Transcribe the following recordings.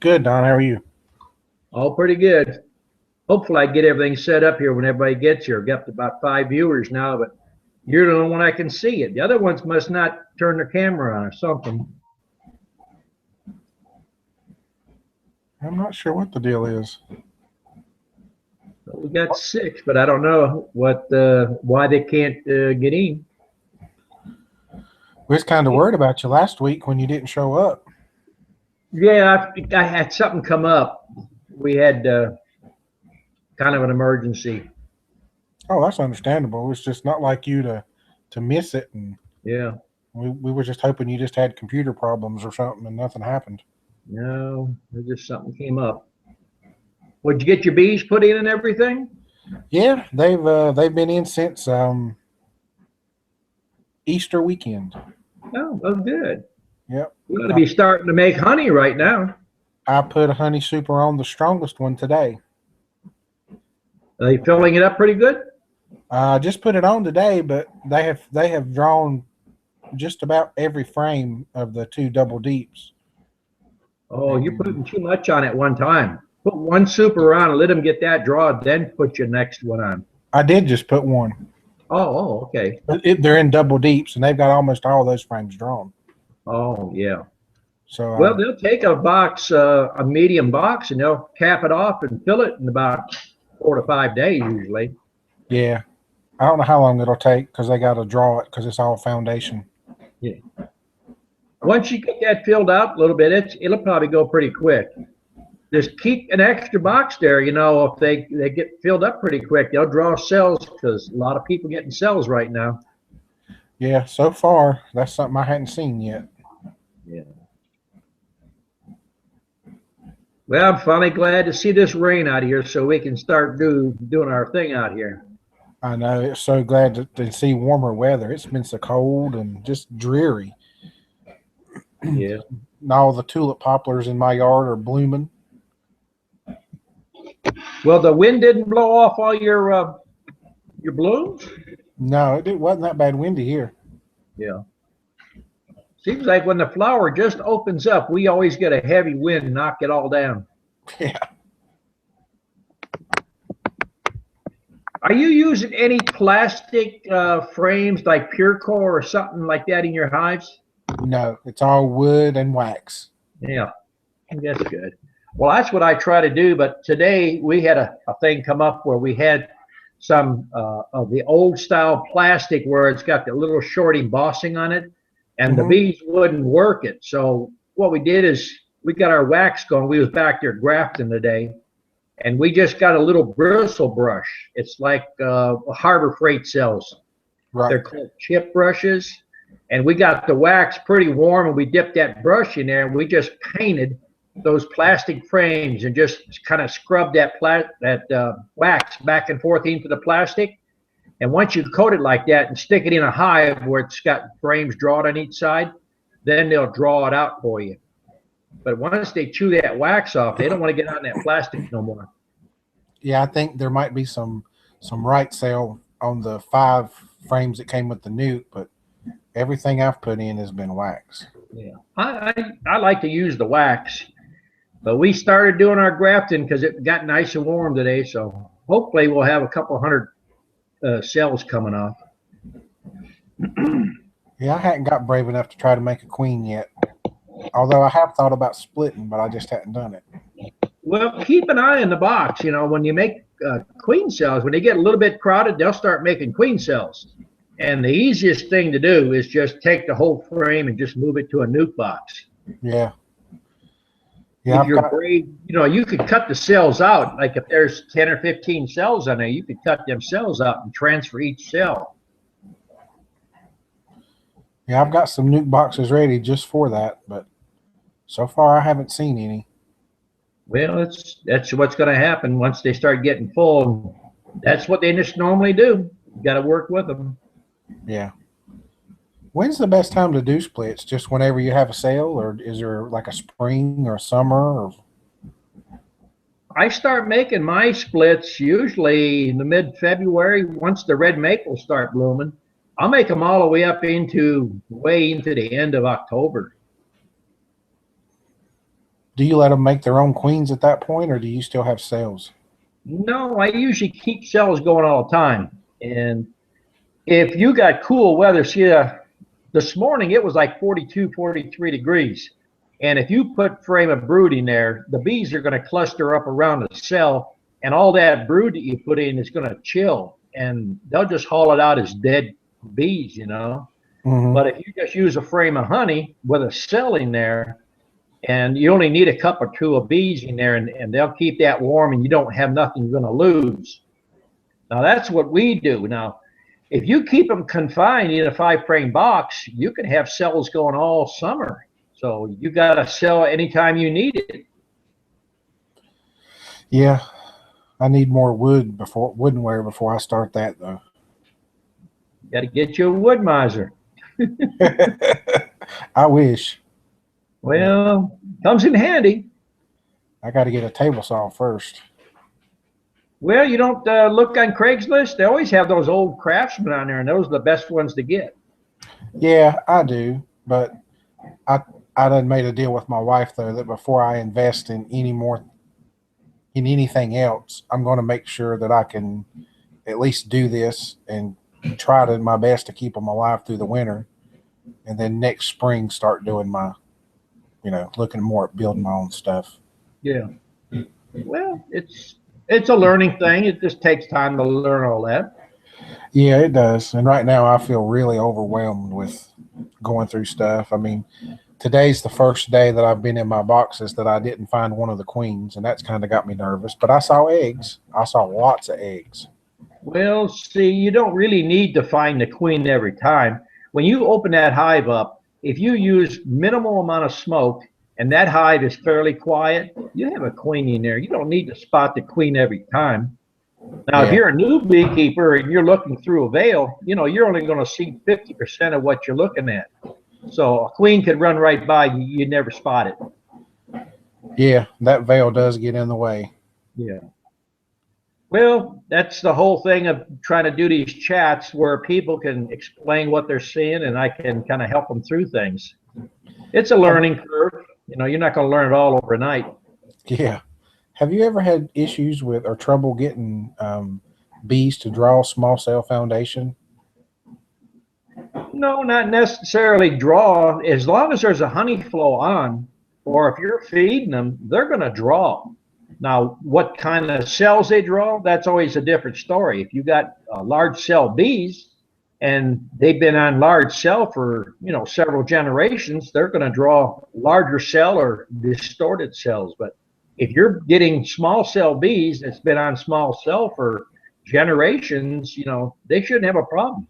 Good, Don. How are you? All pretty good. Hopefully, I get everything set up here when everybody gets here. Got about 5 viewers now, but you're the only one I can see it. The other ones must not turn their camera on or something. I'm not sure what the deal is. We got six, but I don't know why they can't get in. We was kind of worried about you last week when you didn't show up. Yeah, I had something come up. We had kind of an emergency. Oh, that's understandable. It's just not like you to miss it, and Yeah. we were just hoping you just had computer problems or something, and nothing happened. No, just something came up. Would you get your bees put in and everything? Yeah, they've been in since Easter weekend. Oh, good. Yep. You ought to be starting to make honey right now. I put a honey super on the strongest one today. Are they filling it up pretty good? I just put it on today, but they have drawn just about every frame of the two double deeps. Oh, you're And putting too much on at one time. Put one super on and let them get that draw, then put your next one on. I did just put one. Okay. They're in double deeps, and they've got almost all those frames drawn. Oh, yeah. So, Well, they'll take a box, a medium box, and they'll cap it off and fill it in about 4 to 5 days usually. yeah, I don't know how long it'll take because they got to draw it because it's all foundation. Yeah. Once you get that filled out a little bit, it'll probably go pretty quick. Just keep an extra box there. If they get filled up pretty quick, they'll draw cells because a lot of people getting cells right now. Yeah, so far that's something I hadn't seen yet. Yeah. Well, I'm finally glad to see this rain out here so we can start doing our thing out here. I know. It's so glad to see warmer weather. It's been so cold and just dreary. Yeah. And all the tulip poplars in my yard are blooming. Well, the wind didn't blow off all your blooms. No, it wasn't that bad windy here. Yeah. Seems like when the flower just opens up, we always get a heavy wind and knock it all down. Yeah. Are you using any plastic frames like Purecore or something like that in your hives? No, it's all wood and wax. Yeah, that's good. Well, that's what I try to do. But today we had a thing come up where we had some of the old style plastic where it's got the little short embossing on it, and the bees wouldn't work it. So what we did is we got our wax going. We was back there grafting today, and we just got a little bristle brush. It's like Harbor Freight sells. Right. They're called chip brushes. And we got the wax pretty warm, and we dipped that brush in there, and we just painted those plastic frames and just kind of scrubbed that wax back and forth into the plastic. And once you coat it like that and stick it in a hive where it's got frames drawn on each side, then they'll draw it out for you. But once they chew that wax off, they don't want to get on that plastic no more. Yeah, I think there might be some right sale on the 5 frames that came with the nuke, but everything I've put in has been wax. Yeah, I like to use the wax, but we started doing our grafting because it got nice and warm today. So hopefully we'll have a couple hundred cells coming off. Yeah, I hadn't got brave enough to try to make a queen yet. Although I have thought about splitting, but I just hadn't done it. Well, keep an eye on the box. When you make queen cells, when they get a little bit crowded, they'll start making queen cells. And the easiest thing to do is just take the whole frame and just move it to a nuke box. Yeah. Yeah. If you're brave, you could cut the cells out. Like if there's 10 or 15 cells on there, you could cut them cells out and transfer each cell. Yeah, I've got some nuke boxes ready just for that, but so far I haven't seen any. Well, that's what's going to happen once they start getting full. That's what they just normally do. You got to work with them. Yeah. When's the best time to do splits? Just whenever you have a sale, or is there like a spring or summer? Or... I start making my splits usually in the mid-February. Once the red maples start blooming, I'll make them all the way up way into the end of October. Do you let them make their own queens at that point, or do you still have cells? No, I usually keep cells going all the time. And if you got cool weather, see, this morning it was like 42, 43 degrees. And if you put frame of brood in there, the bees are going to cluster up around the cell, and all that brood that you put in is going to chill, and they'll just haul it out as dead bees, you know. Hmm. But if you just use a frame of honey with a cell in there, and you only need a cup or two of bees in there, and they'll keep that warm, and you don't have nothing you're going to lose. Now that's what we do. Now, if you keep them confined in a 5 frame box, you can have cells going all summer. So you got a cell anytime you need it. Yeah, I need more woodenware before I start that though. You got to get you a wood miser. I wish, but Well, comes in handy. I got to get a table saw first. Well, you don't look on Craigslist. They always have those old craftsmen on there, and those are the best ones to get. Yeah, I do, but I I done made a deal with my wife though that before I invest in any more in anything else, I'm going to make sure that I can at least do this and try to my best to keep them alive through the winter, and then next spring start doing my, looking more at building my own stuff. Yeah. Well, it's a learning thing. It just takes time to learn all that. Yeah, it does. And right now, I feel really overwhelmed with going through stuff. I mean, today's the first day that I've been in my boxes that I didn't find one of the queens, and that's kind of got me nervous. But I saw eggs. I saw lots of eggs. Well, see, you don't really need to find the queen every time. When you open that hive up, if you use minimal amount of smoke and that hive is fairly quiet, you have a queen in there. You don't need to spot the queen every time. Now, if Yeah, you're a new beekeeper and you're looking through a veil, you're only going to see 50% of what you're looking at. So a queen could run right by you, you'd never spot it. yeah, that veil does get in the way. Yeah. Well, that's the whole thing of trying to do these chats where people can explain what they're seeing and I can kind of help them through things. It's a Have learning curve. You're not going to learn it all overnight. yeah, have you ever had issues with or trouble getting bees to draw small cell foundation? No, not necessarily draw. As long as there's a honey flow on, or if you're feeding them, they're going to draw. Now, what kind of cells they draw, that's always a different story. If you got large cell bees and they've been on large cell for, several generations, they're going to draw larger cell or distorted cells. But if you're getting small cell bees that's been on small cell for generations, they shouldn't have a problem.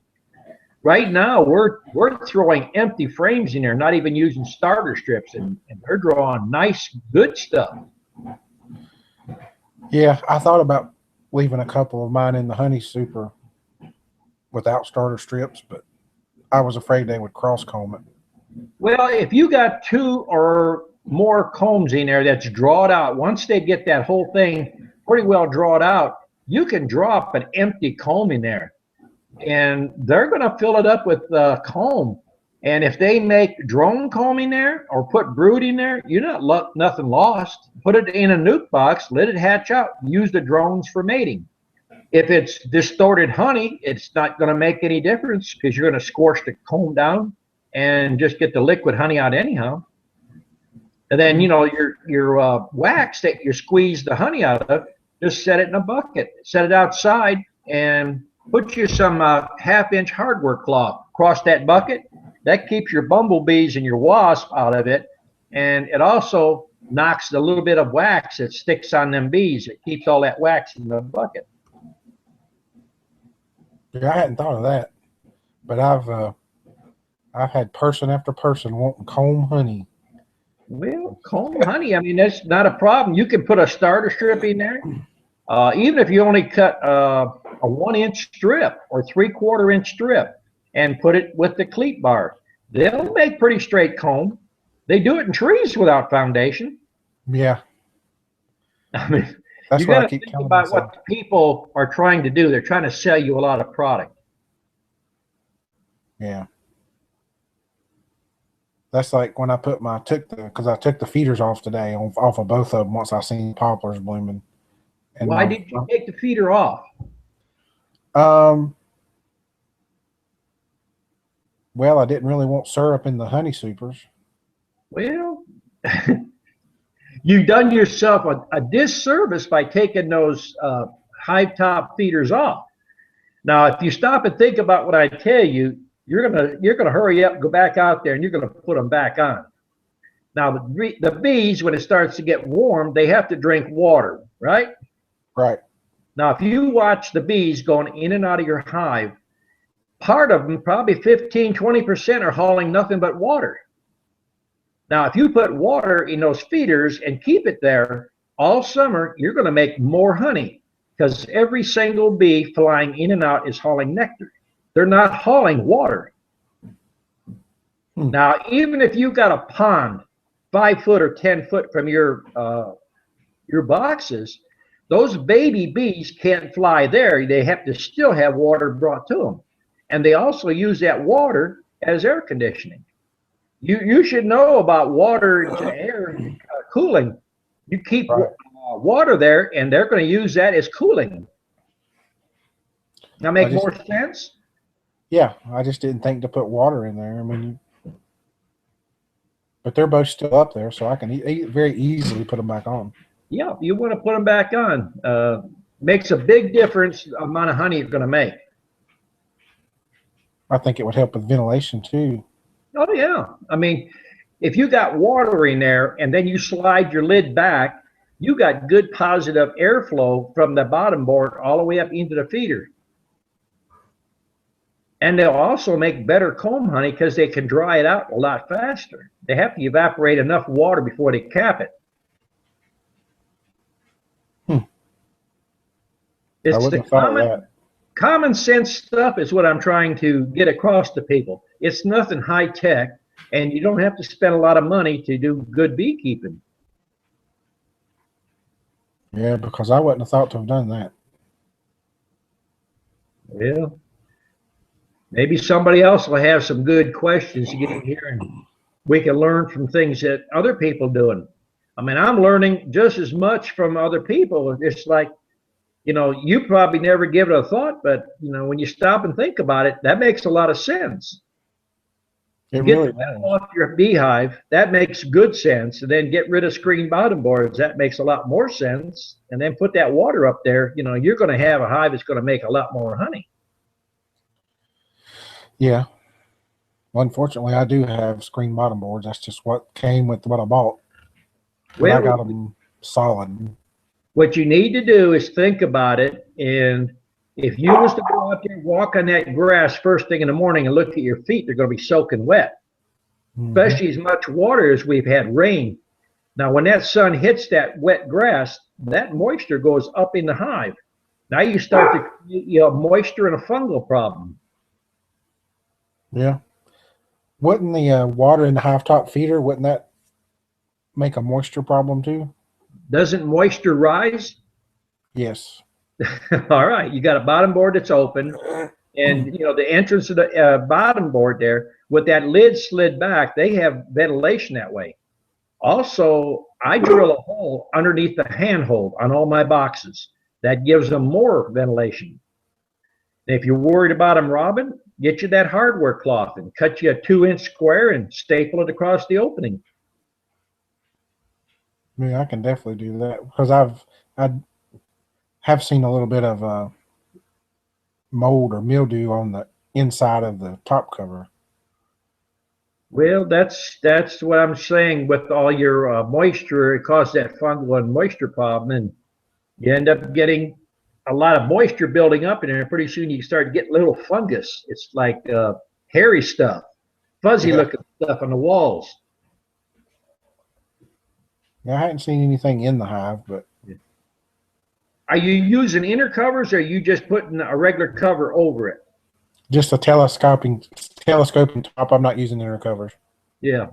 Right now, we're throwing empty frames in there, not even using starter strips, and they're drawing nice, good stuff. Yeah, I thought about leaving a couple of mine in the honey super without starter strips, but I was afraid they would cross comb it. Well, if you got two or more combs in there that's drawed out, once they get that whole thing pretty well drawed out, you can drop an empty comb in there, and they're going to fill it up with comb. And if they make drone comb in there or put brood in there, you're not nothing lost. Put it in a nuke box, let it hatch out. Use the drones for mating. If it's distorted honey, it's not going to make any difference because you're going to scorch the comb down and just get the liquid honey out anyhow. And then your wax that you squeeze the honey out of, just set it in a bucket, set it outside, and put you some half-inch hardware cloth across that bucket. That keeps your bumblebees and your wasp out of it, and it also knocks the little bit of wax that sticks on them bees. It keeps all that wax in the bucket. Yeah, I hadn't thought of that, but I've had person after person wanting comb honey. Well, comb honey, I mean, that's not a problem. You can put a starter strip in there. Even if you only cut a 1 inch strip or 3/4 inch strip and put it with the cleat bar, they'll make pretty straight comb. They do it in trees without foundation. Yeah, I mean, you that's what got I to keep think telling about myself. what people are trying to do. They're trying to sell you a lot of product. Yeah, That's like when I put my took the because I took the feeders off today off of both of them once I seen poplars blooming and Why did you take the feeder off? um well I didn't really want syrup in the honey supers. Well, you've done yourself a disservice by taking those hive top feeders off. Now, if you stop and think about what I tell you, you're gonna hurry up, go back out there, and you're gonna put them back on. Now, the bees, when it starts to get warm, they have to drink water, right? Right. Now, if you watch the bees going in and out of your hive, part of them, probably 15, 20%, are hauling nothing but water. Now, if you put water in those feeders and keep it there all summer, you're going to make more honey because every single bee flying in and out is hauling nectar. They're not hauling water. Now, even if you've got a pond 5 foot or 10 foot from your boxes, those baby bees can't fly there. They have to still have water brought to them, and they also use that water as air conditioning. You should know about water to air cooling. You keep Right. water there, and they're going to use that as cooling. Now, I make just more sense? Yeah, I just didn't think to put water in there. I mean, but they're both still up there, so I can very easily put them back on. Yeah, you want to put them back on. Makes a big difference the amount of honey you're going to make. I think it would help with ventilation too. Oh yeah. I mean, if you got water in there and then you slide your lid back, you got good positive airflow from the bottom board all the way up into the feeder. And they'll also make better comb honey because they can dry it out a lot faster. They have to evaporate enough water before they cap it. I It's wouldn't the have thought of that. common sense stuff is what I'm trying to get across to people. It's nothing high tech, and you don't have to spend a lot of money to do good beekeeping. Yeah, because I wouldn't have thought to have done that. Well, maybe somebody else will have some good questions to get in here, and we can learn from things that other people doing. I mean, I'm learning just as much from other people. It's like, you probably never give it a thought, but when you stop and think about it, that makes a lot of sense. It Get really the metal does. off your beehive, that makes good sense. And then get rid of screen bottom boards, that makes a lot more sense. And then put that water up there, you're going to have a hive that's going to make a lot more honey. Yeah. Well, unfortunately, I do have screen bottom boards. That's just what came with what I bought. But I Well, got them solid. what you need to do is think about it. And if you was to go out there and walk on that grass first thing in the morning and look at your feet, they're going to be soaking wet, Mm-hmm. especially as much water as we've had rain. Now, when that sun hits that wet grass, that moisture goes up in the hive. Now you start to create moisture and a fungal problem. Yeah. Wouldn't the water in the hive top feeder, wouldn't that make a moisture problem too? Doesn't moisture rise? Yes. All right, you got a bottom board that's open, and the entrance of the bottom board there with that lid slid back, they have ventilation that way. Also, I drill a hole underneath the handhold on all my boxes. That gives them more ventilation. If you're worried about them robbing, get you that hardware cloth and cut you a 2-inch square and staple it across the opening. Yeah, I can definitely do that because I have seen a little bit of mold or mildew on the inside of the top cover. Well, that's what I'm saying. With all your moisture, it causes that fungal and moisture problem, and you end up getting a lot of moisture building up in there. Pretty soon, you start getting little fungus. It's like hairy stuff, fuzzy Yeah. looking stuff on the walls. Yeah, I hadn't seen anything in the hive, but Are you using inner covers, or are you just putting a regular cover over it? just a telescoping top. I'm not using inner covers. Yeah.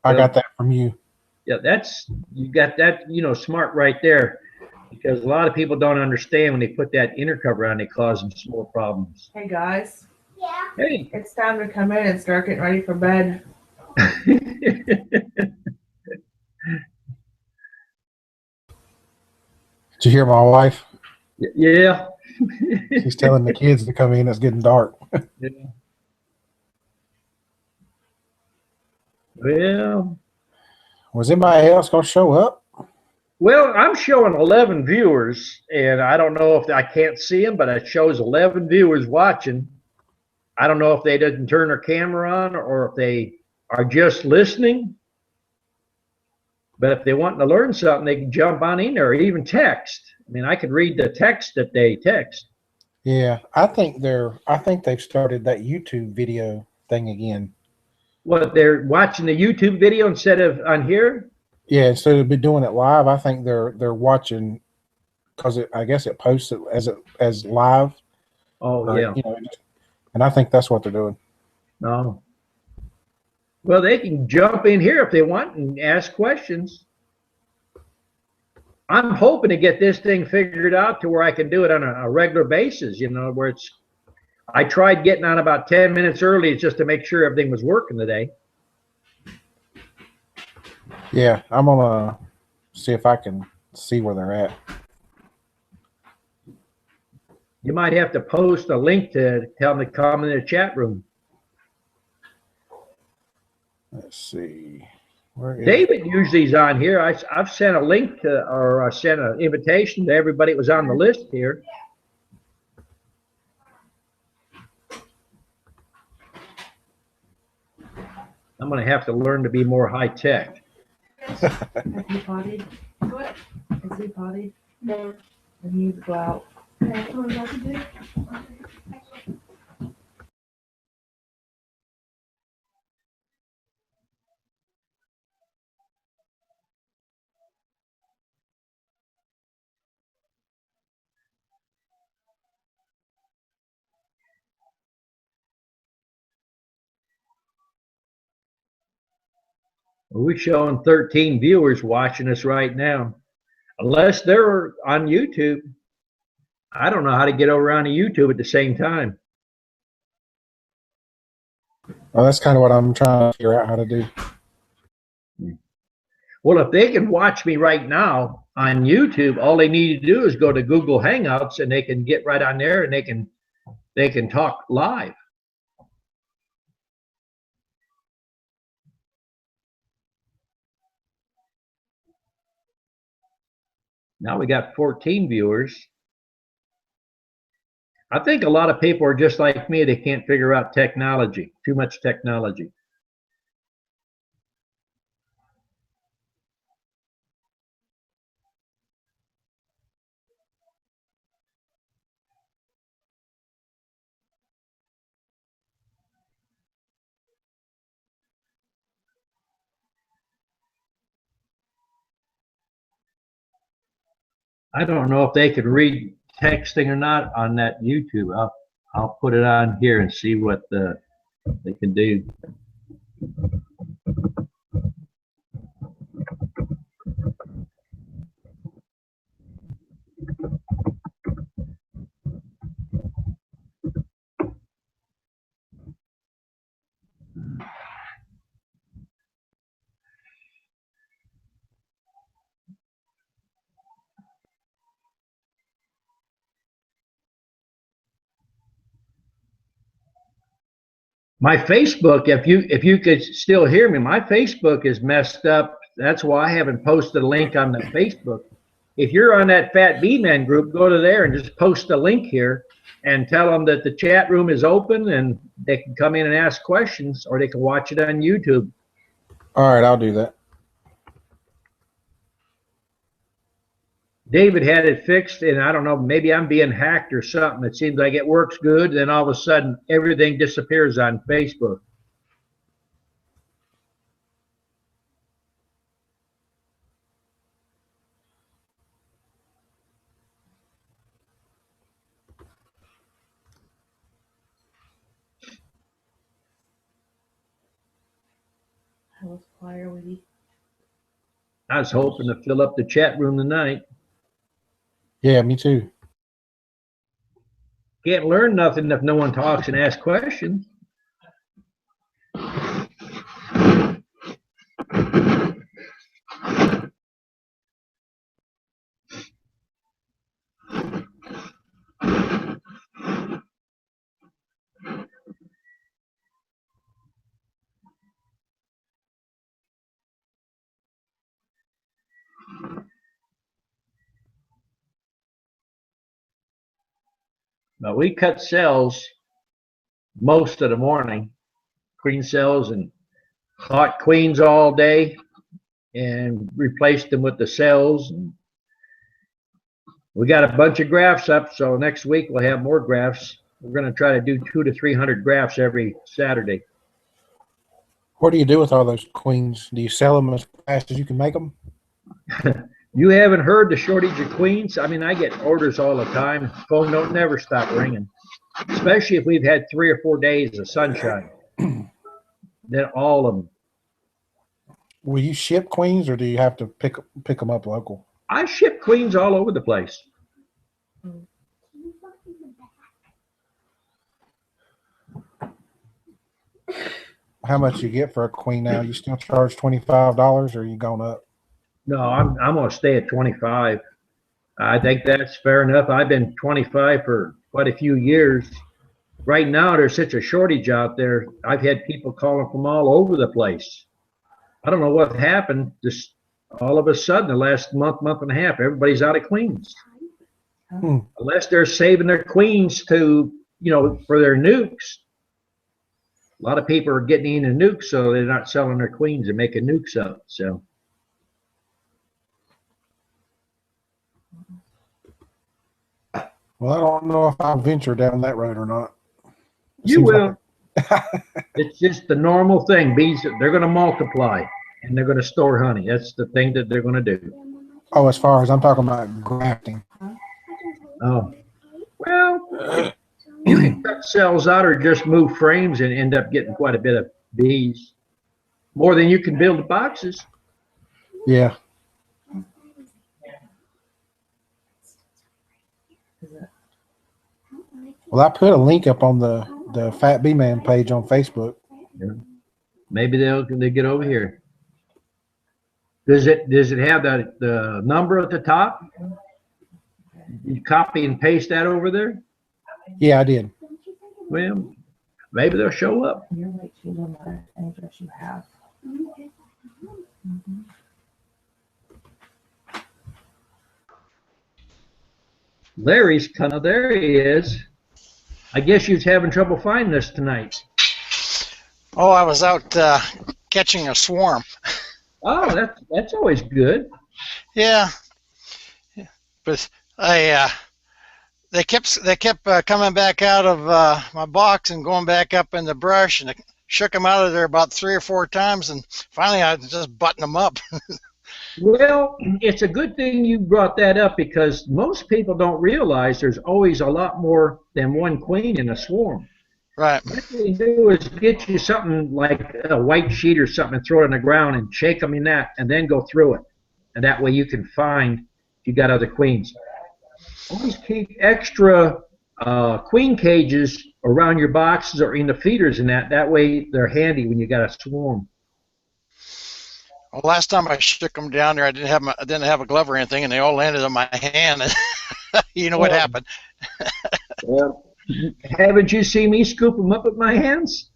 I Well, got that from you. yeah, you got that, smart right there, because a lot of people don't understand when they put that inner cover on, they cause them small problems. Hey guys, Hey, it's time to come in and start getting ready for bed. Did you hear my wife? Yeah. She's telling the kids to come in. It's getting dark. Yeah. Well, Was anybody else gonna show up? well, I'm showing 11 viewers, and I don't know if I can't see them, but it shows 11 viewers watching. I don't know if they didn't turn their camera on or if they are just listening. But if they want to learn something, they can jump on in there or even text. I mean, I could read the text that they text. Yeah, I think they're. I think they've started that YouTube video thing again. What, they're watching the YouTube video instead of on here? Yeah, instead of be doing it live, I think they're watching because I guess it posts it as live, Oh, or yeah. and I think that's what they're doing. No. Well, they can jump in here if they want and ask questions. I'm hoping to get this thing figured out to where I can do it on a regular basis, where I tried getting on about 10 minutes early just to make sure everything was working today. Yeah, I'm gonna see if I can see where they're at. You might have to post a link to tell them to come in the chat room. Let's see. Where is David usually is on here. I've sent a link to, or I sent an invitation to everybody that was on the list here. I'm going to have to learn to be more high tech. Has he potted? What? Has he potted? No. And he needs to go out. Okay, what about to do? We're showing 13 viewers watching us right now. Unless they're on YouTube. I don't know how to get over on YouTube at the same time. Well, that's kind of what I'm trying to figure out how to do. Well, if they can watch me right now on YouTube, all they need to do is go to Google Hangouts and they can get right on there and they can talk live. Now we got 14 viewers. I think a lot of people are just like me. They can't figure out technology, too much technology. I don't know if they can read texting or not on that YouTube. I'll put it on here and see what they can do. My Facebook, if you could still hear me, my Facebook is messed up. That's why I haven't posted a link on the Facebook. If you're on that Fat B-Man group, go to there and just post a link here and tell them that the chat room is open and they can come in and ask questions, or they can watch it on YouTube. All right, I'll do that. David had it fixed, and I don't know, maybe I'm being hacked or something. It seems like it works good, then all of a sudden everything disappears on Facebook. How was choir with you? I was hoping to fill up the chat room tonight. Yeah, me too. Can't learn nothing if no one talks and asks questions. But we cut cells most of the morning, queen cells and hot queens all day, and replaced them with the cells. And we got a bunch of grafts up, so next week we'll have more grafts. We're going to try to do 200 to 300 grafts every Saturday. What do you do with all those queens? Do you sell them as fast as you can make them? You haven't heard the shortage of queens? I mean, I get orders all the time. Phone don't never stop ringing, especially if we've had 3 or 4 days of sunshine. Then all of them. Will you ship queens, or do you have to pick them up local? I ship queens all over the place. How much you get for a queen now? You still charge $25, or are you going up? No, I'm going to stay at 25. I think that's fair enough. I've been 25 for quite a few years. Right now, there's such a shortage out there. I've had people calling from all over the place. I don't know what happened. Just all of a sudden, the last month and a half, everybody's out of queens. Unless they're saving their queens to, for their nukes. A lot of people are getting into nukes, so they're not selling their queens and making nukes up. So. Well, I don't know if I'll venture down that road or not. You will. It's just the normal thing. Bees, they're going to multiply, and they're going to store honey. That's the thing that they're going to do. Oh, as far as I'm talking about grafting. Oh. Well, you can cut cells out or just move frames and end up getting quite a bit of bees. More than you can build boxes. Yeah. Well, I put a link up on the Fat Bee Man page on Facebook. Yeah. Maybe they'll get over here. Does it have the number at the top? You copy and paste that over there? Yeah, I did. Well, maybe they'll show up. Your weight sheet on the address you have. Larry's kind of there. He is. I guess you was having trouble finding us tonight. Oh, I was out catching a swarm. Oh, that's always good. Yeah, but they kept coming back out of my box and going back up in the brush, and I shook them out of there about 3 or 4 times, and finally I just buttoned them up. Well, it's a good thing you brought that up, because most people don't realize there's always a lot more than one queen in a swarm. Right. What you do is get you something like a white sheet or something and throw it on the ground and shake them in that, and then go through it. And that way you can find if you got other queens. Always keep extra queen cages around your boxes or in the feeders and that. That way they're handy when you got a swarm. Well, last time I shook them down there, I didn't have a glove or anything, and they all landed on my hand. You know what happened? Well, haven't you seen me scoop them up with my hands?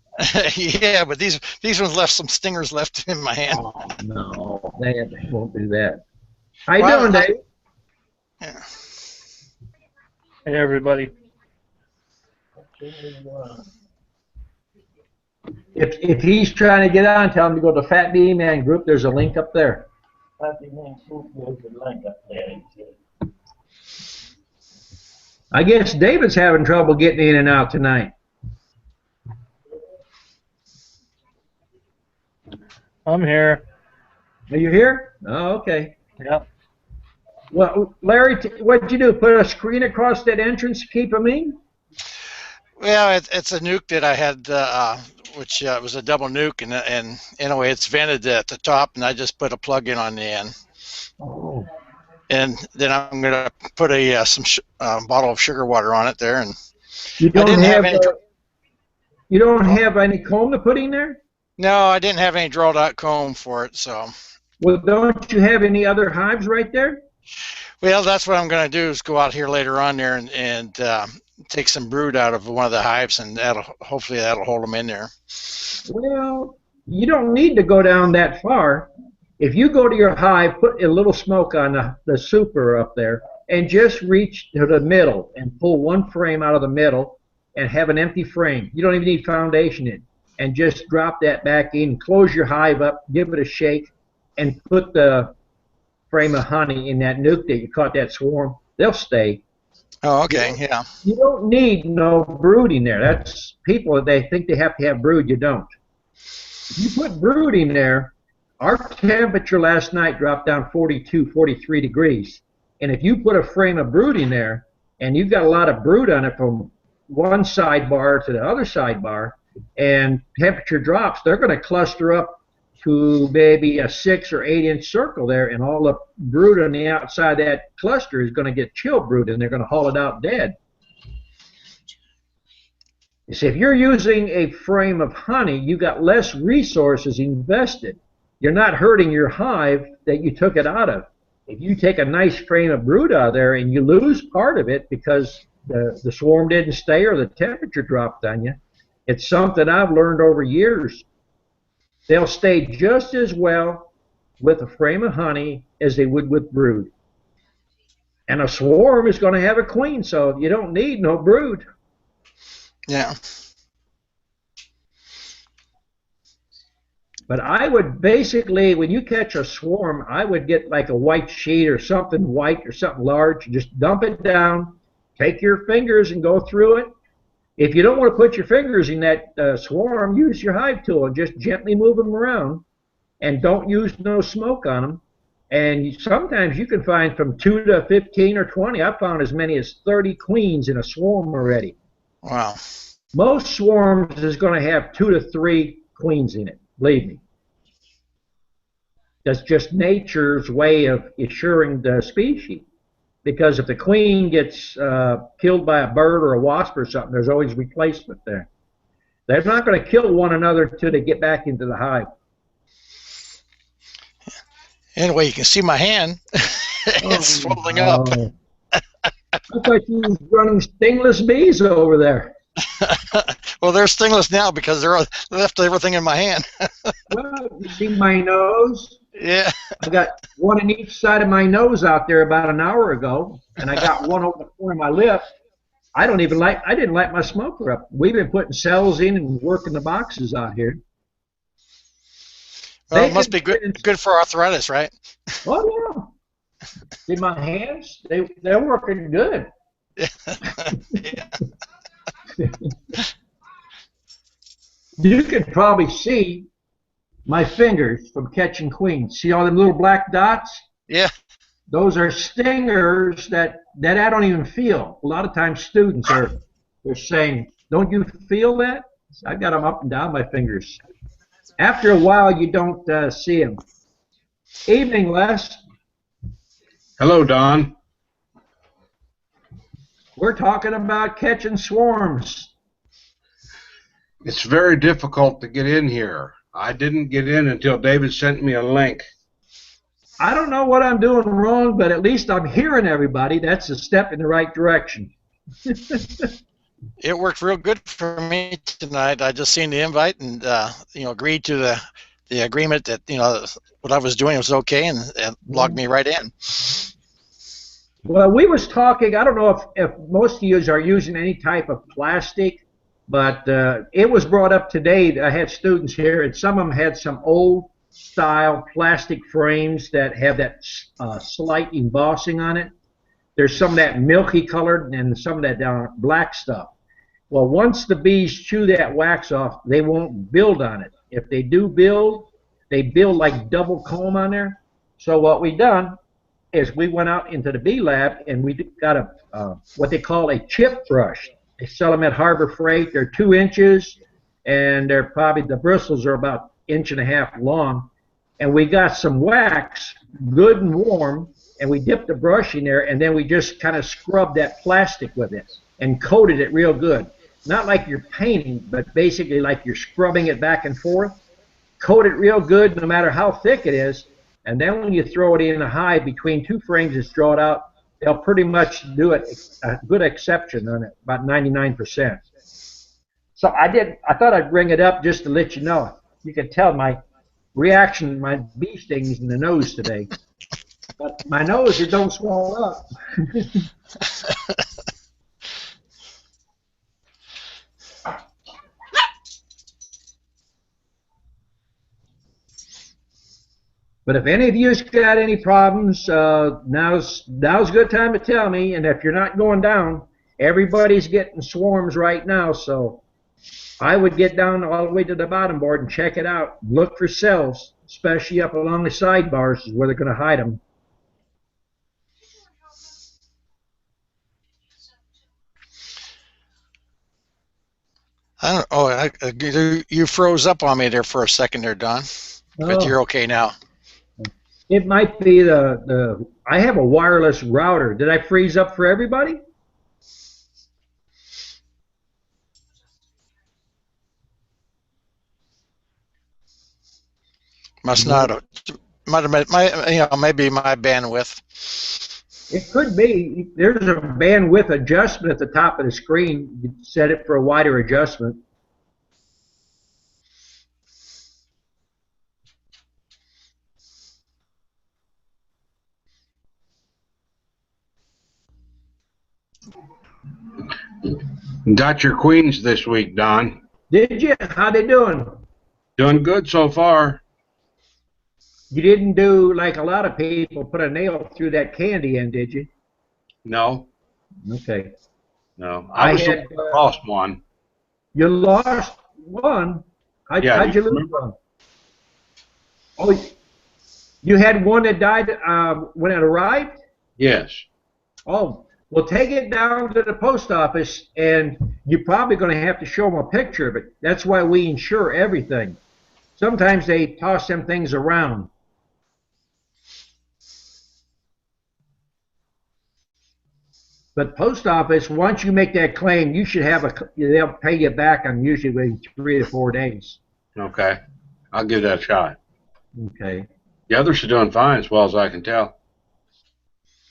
Yeah, but these ones left some stingers left in my hand. Oh, no, they won't do that. How you doing, Dave? Yeah. Hey, everybody. If he's trying to get on, tell him to go to Fat Bee Man group. There's a link up there. Fat Bee Man group, there's a link up there. I guess David's having trouble getting in and out tonight. I'm here. Are you here? Oh, okay. Yep. Well, Larry, what'd you do? Put a screen across that entrance to keep him in? Well, it's a nuke that I had, which was a double nuke, and anyway, it's vented at the top, and I just put a plug in on the end. Oh. And then I'm gonna put a some bottle of sugar water on it there, and You don't I didn't have any. You don't have any comb to put in there? No, I didn't have any draw dot comb for it, so. Well, don't you have any other hives right there? Well, that's what I'm gonna do, is go out here later on there and take some brood out of one of the hives, and hopefully that'll hold them in there. Well, you don't need to go down that far. If you go to your hive, put a little smoke on the super up there, and just reach to the middle and pull one frame out of the middle and have an empty frame. You don't even need foundation in. And just drop that back in, close your hive up, give it a shake, and put the frame of honey in that nuke that you caught that swarm. They'll stay. Oh, okay, yeah. You don't need no brood in there. That's people, they think they have to have brood. You don't. If you put brood in there, our temperature last night dropped down 42, 43 degrees. And if you put a frame of brood in there, and you've got a lot of brood on it from one sidebar to the other sidebar, and temperature drops, they're going to cluster up to maybe a 6 or 8 inch circle there, and all the brood on the outside of that cluster is going to get chill brood, and they're going to haul it out dead. You see, if you're using a frame of honey, you got less resources invested. You're not hurting your hive that you took it out of. If you take a nice frame of brood out of there and you lose part of it because the swarm didn't stay or the temperature dropped on you, it's something I've learned over years. They'll stay just as well with a frame of honey as they would with brood. And a swarm is going to have a queen, so you don't need no brood. Yeah. But I would basically, when you catch a swarm, I would get like a white sheet or something white or something large, just dump it down, take your fingers and go through it. If you don't want to put your fingers in that swarm, use your hive tool and just gently move them around, and don't use no smoke on them. And sometimes you can find from 2 to 15 or 20. I've found as many as 30 queens in a swarm already. Wow. Most swarms is going to have 2 to 3 queens in it, believe me. That's just nature's way of assuring the species. Because if the queen gets killed by a bird or a wasp or something, there's always replacement there. They're not going to kill one another until they get back into the hive. Anyway, you can see my hand. It's swelling up. I thought you were running stingless bees over there. Well, they're stingless now because they left everything in my hand. Well, you see my nose? Yeah. I got one in each side of my nose out there about an hour ago, and I got one over the corner of my lip. I didn't light my smoker up. We've been putting cells in and working the boxes out here. Well, it must be good for arthritis, right? Oh yeah. See my hands? They're working good. Yeah. You can probably see my fingers from catching queens. See all them little black dots? Yeah. Those are stingers that I don't even feel. A lot of times students they're saying, "Don't you feel that?" I've got them up and down my fingers. After a while, you don't see them. Evening, Les. Hello, Don. We're talking about catching swarms. It's very difficult to get in here. I didn't get in until David sent me a link. I don't know what I'm doing wrong, but at least I'm hearing everybody. That's a step in the right direction. It worked real good for me tonight. I just seen the invite and agreed to the agreement that what I was doing was okay, and logged me right in. Well, we was talking. I don't know if most of you are using any type of plastic, but it was brought up today. I had students here, and some of them had some old style plastic frames that have that slight embossing on it. There's some of that milky colored and some of that black stuff. Well, once the bees chew that wax off, they won't build on it. If they do build, they build like double comb on there. So what we done is we went out into the bee lab and we got a what they call a chip brush. They sell them at Harbor Freight. They're 2 inches, and they're probably, the bristles are about 1.5 inches long. And we got some wax, good and warm, and we dipped the brush in there, and then we just kind of scrubbed that plastic with it and coated it real good. Not like you're painting, but basically like you're scrubbing it back and forth. Coat it real good no matter how thick it is, and then when you throw it in a hive between 2 frames and draw it out, they'll pretty much do it a good exception on it, about 99%. So I thought I'd bring it up just to let you know. You can tell my reaction, my bee stings in the nose today. But my nose, it don't swell up. But if any of you's got any problems, now's a good time to tell me. And if you're not going down, everybody's getting swarms right now. So I would get down all the way to the bottom board and check it out. Look for cells, especially up along the sidebars is where they're going to hide them. I don't. Oh, you froze up on me there for a second there, Don. But you're okay now. It might be the. I have a wireless router. Did I freeze up for everybody? Must not have. Might have been maybe my bandwidth. It could be. There's a bandwidth adjustment at the top of the screen. You set it for a wider adjustment. Got your queens this week, Don. Did you? How they doing? Doing good so far. You didn't do like a lot of people, put a nail through that candy end, did you? No. Okay. No. I lost one. You lost one? How'd you lose one? Oh, you had one that died when it arrived? Yes. Oh, well, take it down to the post office, and you're probably going to have to show them a picture of it. That's why we insure everything. Sometimes they toss them things around. But post office, once you make that claim, you should have they'll pay you back on usually 3 to 4 days. Okay. I'll give that a shot. Okay. The others are doing fine as well as I can tell.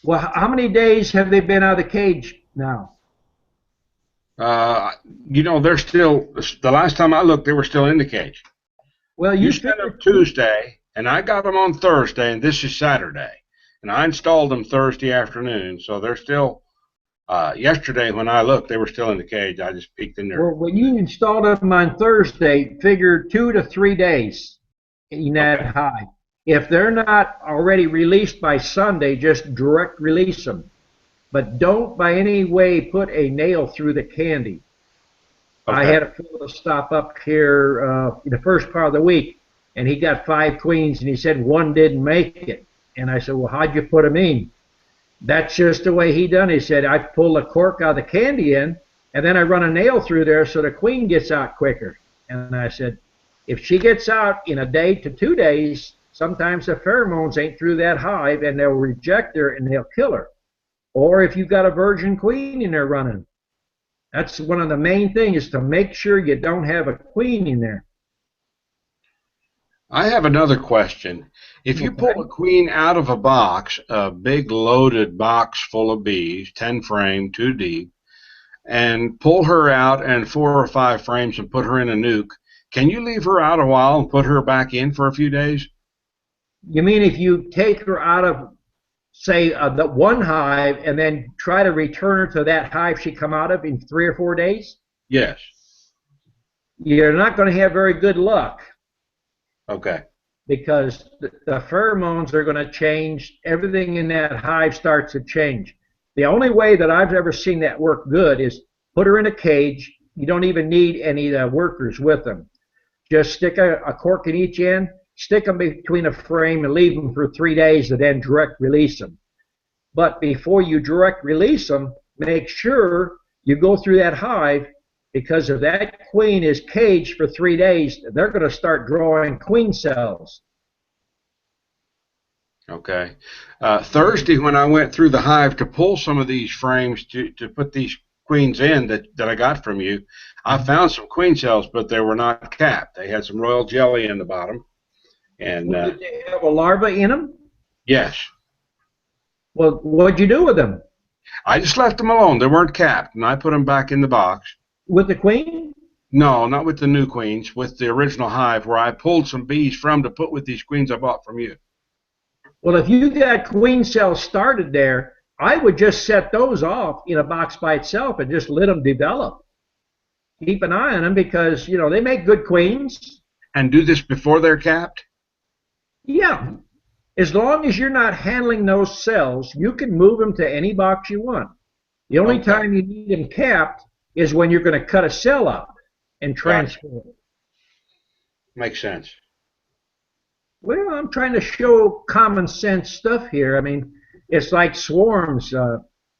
Well, how many days have they been out of the cage now? They're still, the last time I looked, they were still in the cage. Well, you sent them Tuesday, and I got them on Thursday, and this is Saturday. And I installed them Thursday afternoon, so they're still, yesterday when I looked, they were still in the cage. I just peeked in there. Well, when you installed them on Thursday, figure 2 to 3 days in that hive. If they're not already released by Sunday, just direct release them. But don't by any way put a nail through the candy. Okay. I had a fellow stop up here in the first part of the week, and he got 5 queens, and he said one didn't make it. And I said, well, how'd you put them in? That's just the way he done it. He said, I pull the cork out of the candy in, and then I run a nail through there so the queen gets out quicker. And I said, if she gets out in a day to 2 days, sometimes the pheromones ain't through that hive, and they'll reject her and they'll kill her. Or if you've got a virgin queen in there running. That's one of the main things, is to make sure you don't have a queen in there. I have another question. If you pull a queen out of a box, a big loaded box full of bees, 10 frame, 2 deep, and pull her out and 4 or 5 frames and put her in a nuke, can you leave her out a while and put her back in for a few days? You mean if you take her out of, say, the one hive and then try to return her to that hive she come out of in 3 or 4 days? Yes. You're not going to have very good luck. Okay. Because the pheromones are going to change. Everything in that hive starts to change. The only way that I've ever seen that work good is put her in a cage. You don't even need any workers with them. Just stick a cork in each end, stick them between a frame, and leave them for 3 days, and then direct release them. But before you direct release them, make sure you go through that hive, because if that queen is caged for 3 days, they're going to start drawing queen cells. Okay. Thursday, when I went through the hive to pull some of these frames to put these queens in that I got from you, I found some queen cells, but they were not capped. They had some royal jelly in the bottom. And did they have a larva in them? Yes. Well, what'd you do with them? I just left them alone. They weren't capped, and I put them back in the box. With the queen? No, not with the new queens. With the original hive, where I pulled some bees from to put with these queens I bought from you. Well, if you got queen cells started there, I would just set those off in a box by itself and just let them develop. Keep an eye on them because, you know, they make good queens. And do this before they're capped? Yeah, as long as you're not handling those cells, you can move them to any box you want. The only Okay. time you need them capped is when you're going to cut a cell up and transfer it. Makes sense. Well, I'm trying to show common sense stuff here. I mean, it's like swarms.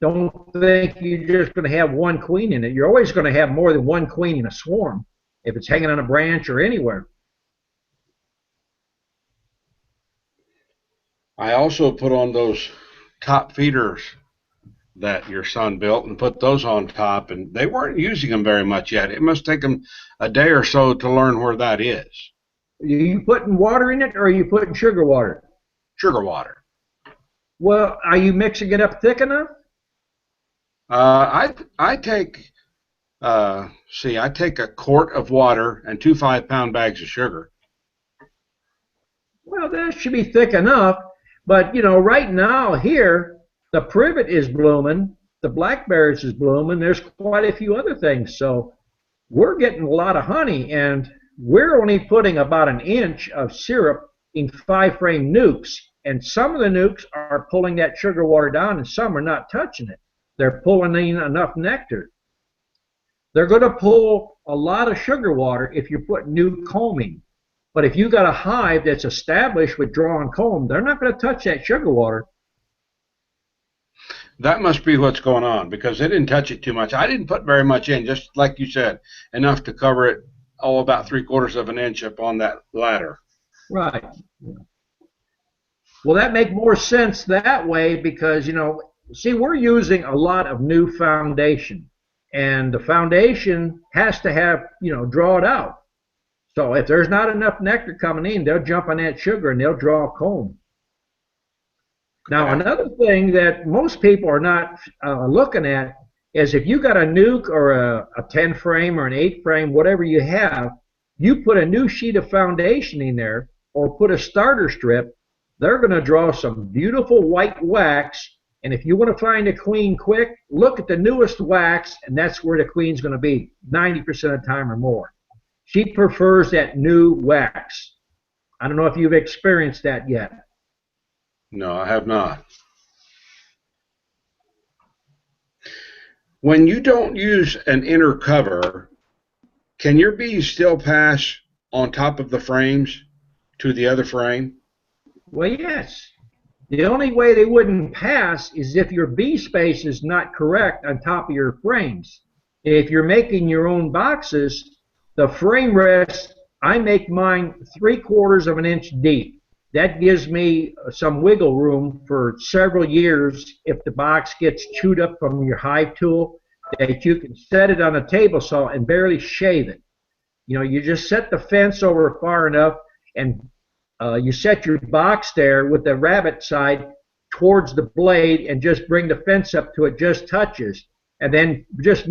Don't think you're just going to have one queen in it. You're always going to have more than one queen in a swarm if it's hanging on a branch or anywhere. I also put on those top feeders that your son built and put those on top, and they weren't using them very much yet. It must take them a day or so to learn where that is. Are you putting water in it or are you putting sugar water? Sugar water. Well, are you mixing it up thick enough? I take I take a quart of water and 2 5-pound bags of sugar. Well, that should be thick enough. But, you know, right now here, the privet is blooming, the blackberries is blooming, there's quite a few other things. So we're getting a lot of honey, and we're only putting about an inch of syrup in 5-frame nukes. And some of the nukes are pulling that sugar water down, and some are not touching it. They're pulling in enough nectar. They're going to pull a lot of sugar water if you put new combing. But if you got a hive that's established with drawn comb, they're not going to touch that sugar water. That must be what's going on because they didn't touch it too much. I didn't put very much in, just like you said, enough to cover it about 3/4 of an inch up on that ladder. Right. Well, that makes more sense that way because, you know, see, we're using a lot of new foundation. And the foundation has to have, you know, draw it out. So if there's not enough nectar coming in, they'll jump on that sugar and they'll draw a comb. Now, another thing that most people are not looking at is if you got a nuke or a 10-frame or an 8-frame, whatever you have, you put a new sheet of foundation in there or put a starter strip, they're going to draw some beautiful white wax. And if you want to find a queen quick, look at the newest wax, and that's where the queen's going to be 90% of the time or more. She prefers that new wax. I don't know if you've experienced that yet. No, I have not. When you don't use an inner cover, can your bees still pass on top of the frames to the other frame? Well, yes. The only way they wouldn't pass is if your bee space is not correct on top of your frames. If you're making your own boxes, the frame rest, I make mine 3/4 of an inch deep. That gives me some wiggle room for several years if the box gets chewed up from your hive tool, that you can set it on a table saw and barely shave it. You know, you just set the fence over far enough and you set your box there with the rabbit side towards the blade and just bring the fence up to it just touches. And then just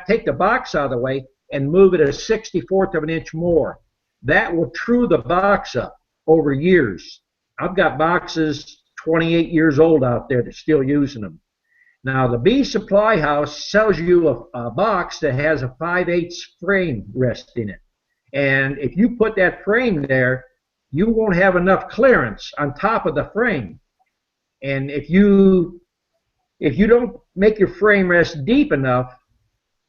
take the box out of the way and move it a 64th of an inch more. That will true the box up over years. I've got boxes 28 years old out there that's still using them. Now, the bee supply house sells you a box that has a 5/8 frame rest in it. And if you put that frame there, you won't have enough clearance on top of the frame. And if you don't make your frame rest deep enough,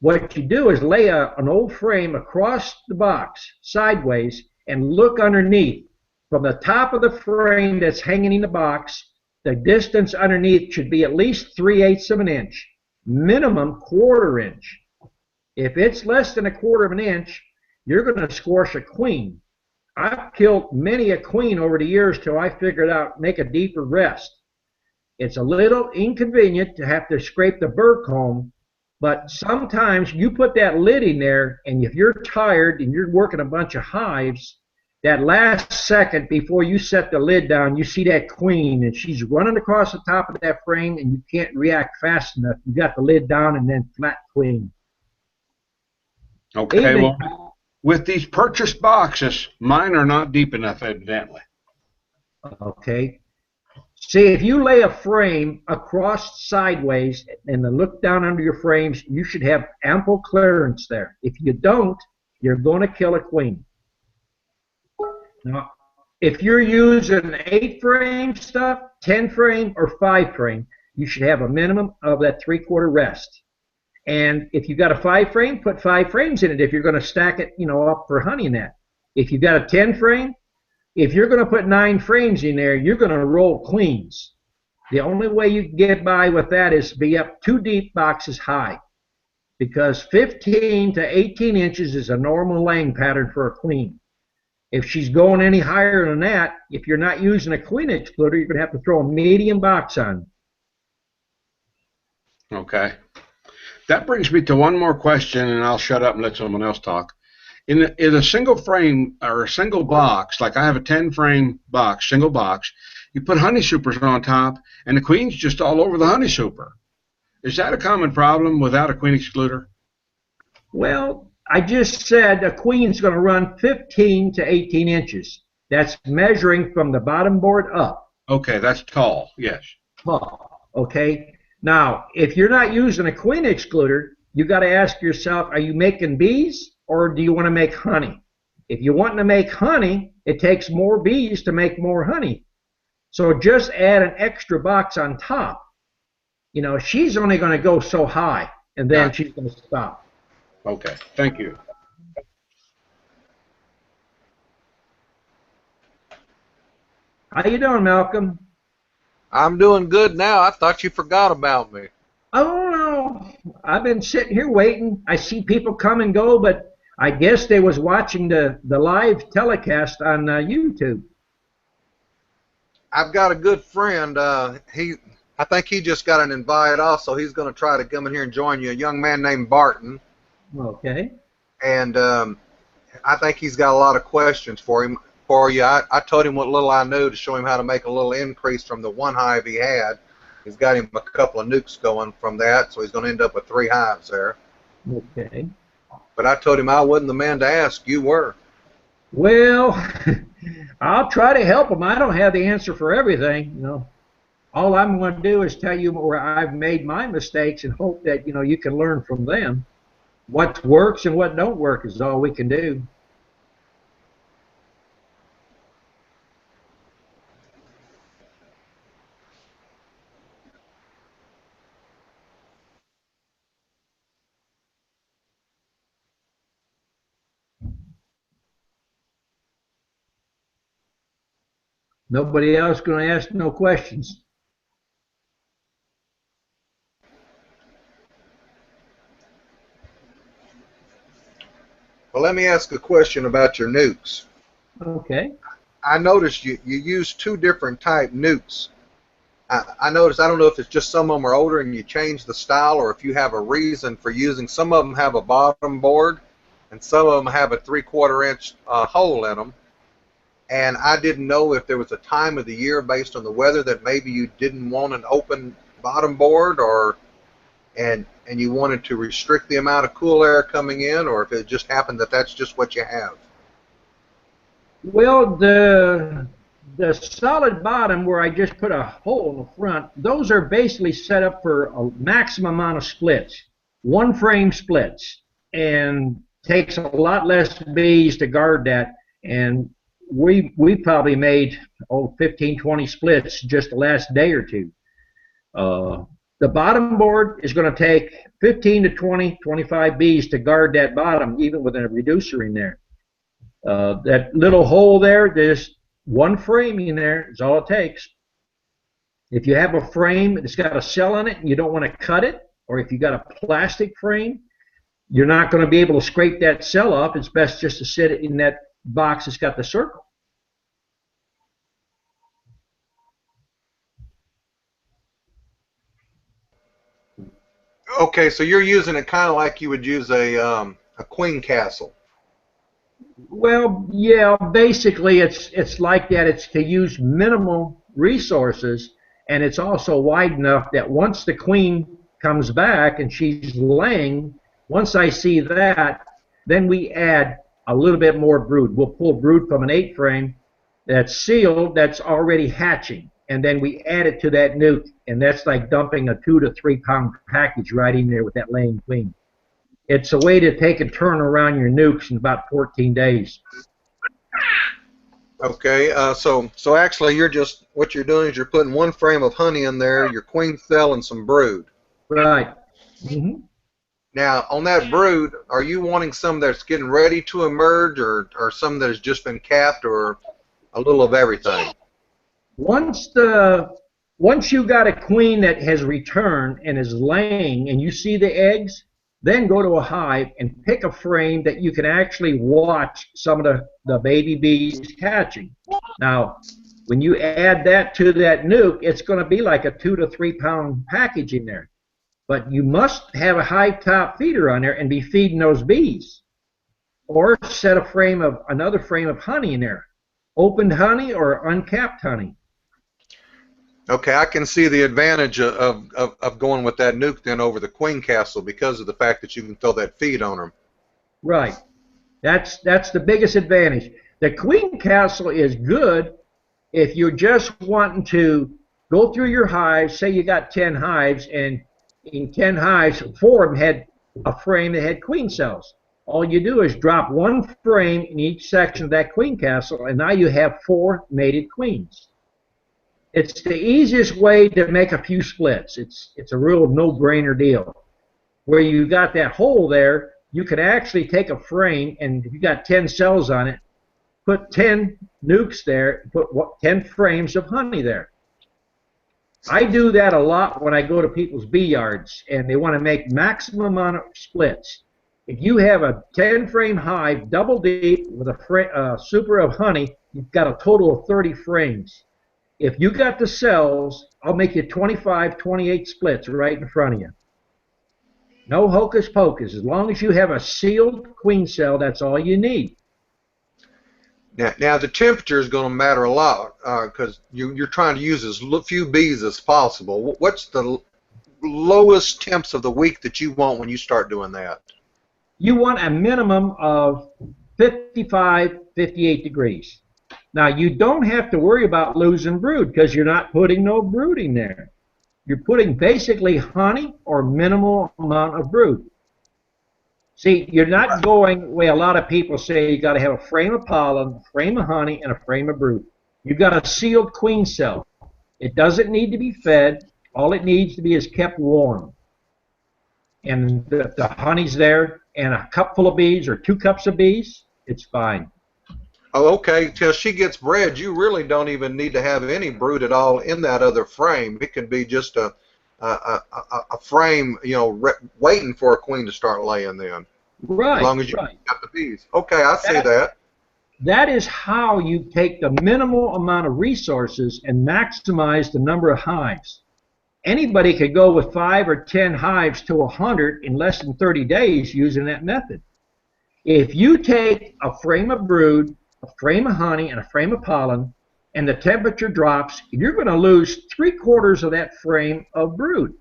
what you do is lay an old frame across the box sideways and look underneath. From the top of the frame that's hanging in the box, the distance underneath should be at least 3/8 of an inch, minimum 1/4 inch. If it's less than 1/4 of an inch, you're going to squash a queen. I've killed many a queen over the years till I figured out make a deeper rest. It's a little inconvenient to have to scrape the burr comb, but sometimes you put that lid in there, and if you're tired and you're working a bunch of hives, that last second before you set the lid down, you see that queen, and she's running across the top of that frame, and you can't react fast enough. You got the lid down and then flat queen. Okay, well, with these purchased boxes, mine are not deep enough, evidently. Okay. See, if you lay a frame across sideways and then look down under your frames, you should have ample clearance there. If you don't, you're going to kill a queen. Now, if you're using 8 frame stuff, 10 frame, or 5 frame, you should have a minimum of that 3/4 rest. And if you got a 5 frame, put 5 frames in it if you're going to stack it, up for hunting that. If you got a 10 frame, if you're going to put 9 frames in there, you're going to roll queens. The only way you can get by with that is be up 2 deep boxes high, because 15 to 18 inches is a normal laying pattern for a queen. If she's going any higher than that, if you're not using a queen excluder, you're going to have to throw a medium box on. Okay. That brings me to one more question, and I'll shut up and let someone else talk. In a single frame or a single box, like I have a 10 frame box, single box, you put honey supers on top, and the queen's just all over the honey super. Is that a common problem without a queen excluder? Well, I just said a queen's going to run 15 to 18 inches. That's measuring from the bottom board up. Okay, that's tall, yes. Tall, okay? Now, if you're not using a queen excluder, you got to ask yourself, are you making bees or do you want to make honey? If you want to make honey, it takes more bees to make more honey. So just add an extra box on top. She's only going to go so high, and then she's going to stop. Okay, thank you. How you doing, Malcolm? I'm doing good now. I thought you forgot about me. Oh, no. I've been sitting here waiting. I see people come and go, but I guess they was watching the live telecast on YouTube. I've got a good friend. I think he just got an invite also. He's going to try to come in here and join you. A young man named Barton. Okay. And I think he's got a lot of questions for you. I told him what little I knew to show him how to make a little increase from the 1 hive he had. He's got him a couple of nukes going from that, so he's going to end up with 3 hives there. Okay. But I told him I wasn't the man to ask. You were. Well, I'll try to help him. I don't have the answer for everything. All I'm going to do is tell you where I've made my mistakes and hope that you can learn from them. What works and what don't work is all we can do. Nobody else going to ask no questions. Well, let me ask a question about your nukes. Okay. I noticed you use 2 different type nukes. I noticed, I don't know if it's just some of them are older and you change the style, or if you have a reason for using. Some of them have a bottom board and some of them have a 3/4 inch hole in them. And I didn't know if there was a time of the year based on the weather that maybe you didn't want an open bottom board, and you wanted to restrict the amount of cool air coming in, or if it just happened that that's just what you have. Well, the solid bottom where I just put a hole in the front, those are basically set up for a maximum amount of splits. 1 frame splits, and takes a lot less bees to guard that. And we probably made 15, 20 splits just the last day or two. The bottom board is going to take 15 to 20, 25 bees to guard that bottom, even with a reducer in there. That little hole there, there's 1 frame in there is all it takes. If you have a frame that's got a cell on it and you don't want to cut it, or if you got a plastic frame, you're not going to be able to scrape that cell off. It's best just to sit it in that box that's got the circle. Okay, so you're using it kind of like you would use a queen castle. Well, yeah, basically it's like that. It's to use minimal resources, and it's also wide enough that once the queen comes back and she's laying, once I see that, then we add a little bit more brood. We'll pull brood from an 8 frame that's sealed, that's already hatching. and then we add it to that nuke, and that's like dumping a 2 to 3 pound package right in there with that laying queen. It's a way to take and turn around your nukes in about 14 days. Okay, so actually, what you're doing is you're putting one frame of honey in there, your queen cell, and some brood. Right. Mm-hmm. Now, on that brood, are you wanting some that's getting ready to emerge, or some that has just been capped, or a little of everything? Once you got a queen that has returned and is laying, and you see the eggs, then go to a hive and pick a frame that you can actually watch some of the baby bees hatching. Now, when you add that to that nuke, it's going to be like a 2 to 3 pound package in there. But you must have a hive top feeder on there and be feeding those bees, or set another frame of honey in there, opened honey or uncapped honey. Okay, I can see the advantage of going with that nuke then over the queen castle because of the fact that you can throw that feed on them. Right. That's the biggest advantage. The queen castle is good if you're just wanting to go through your hives. Say you got 10 hives, and in 10 hives, 4 of them had a frame that had queen cells. All you do is drop one frame in each section of that queen castle, and now you have 4 mated queens. It's the easiest way to make a few splits. It's a real no-brainer deal. Where you got that hole there, you can actually take a frame, and if you got 10 cells on it, put 10 nukes there, put 10 frames of honey there. I do that a lot when I go to people's bee yards, and they want to make maximum amount of splits. If you have a 10-frame hive, double deep, with a super of honey, you've got a total of 30 frames. If you got the cells, I'll make you 25, 28 splits right in front of you. No hocus pocus. As long as you have a sealed queen cell, that's all you need. Now the temperature is going to matter a lot because you're trying to use as few bees as possible. What's the lowest temps of the week that you want when you start doing that? You want a minimum of 55, 58 degrees. Now, you don't have to worry about losing brood because you're not putting no brooding there. You're putting basically honey or minimal amount of brood. See, you're not going the way a lot of people say you got to have a frame of pollen, a frame of honey, and a frame of brood. You've got a sealed queen cell. It doesn't need to be fed. All it needs to be is kept warm. And the honey's there, and a cup full of bees or 2 cups of bees, it's fine. Oh, okay. Till she gets bred, you really don't even need to have any brood at all in that other frame. It can be just a frame, waiting for a queen to start laying then. Right. As long as you got the bees. Okay, I see that. That is how you take the minimal amount of resources and maximize the number of hives. Anybody could go with 5 or 10 hives to 100 in less than 30 days using that method. If you take a frame of brood, a frame of honey, and a frame of pollen, and the temperature drops, you're going to lose 3/4 of that frame of brood.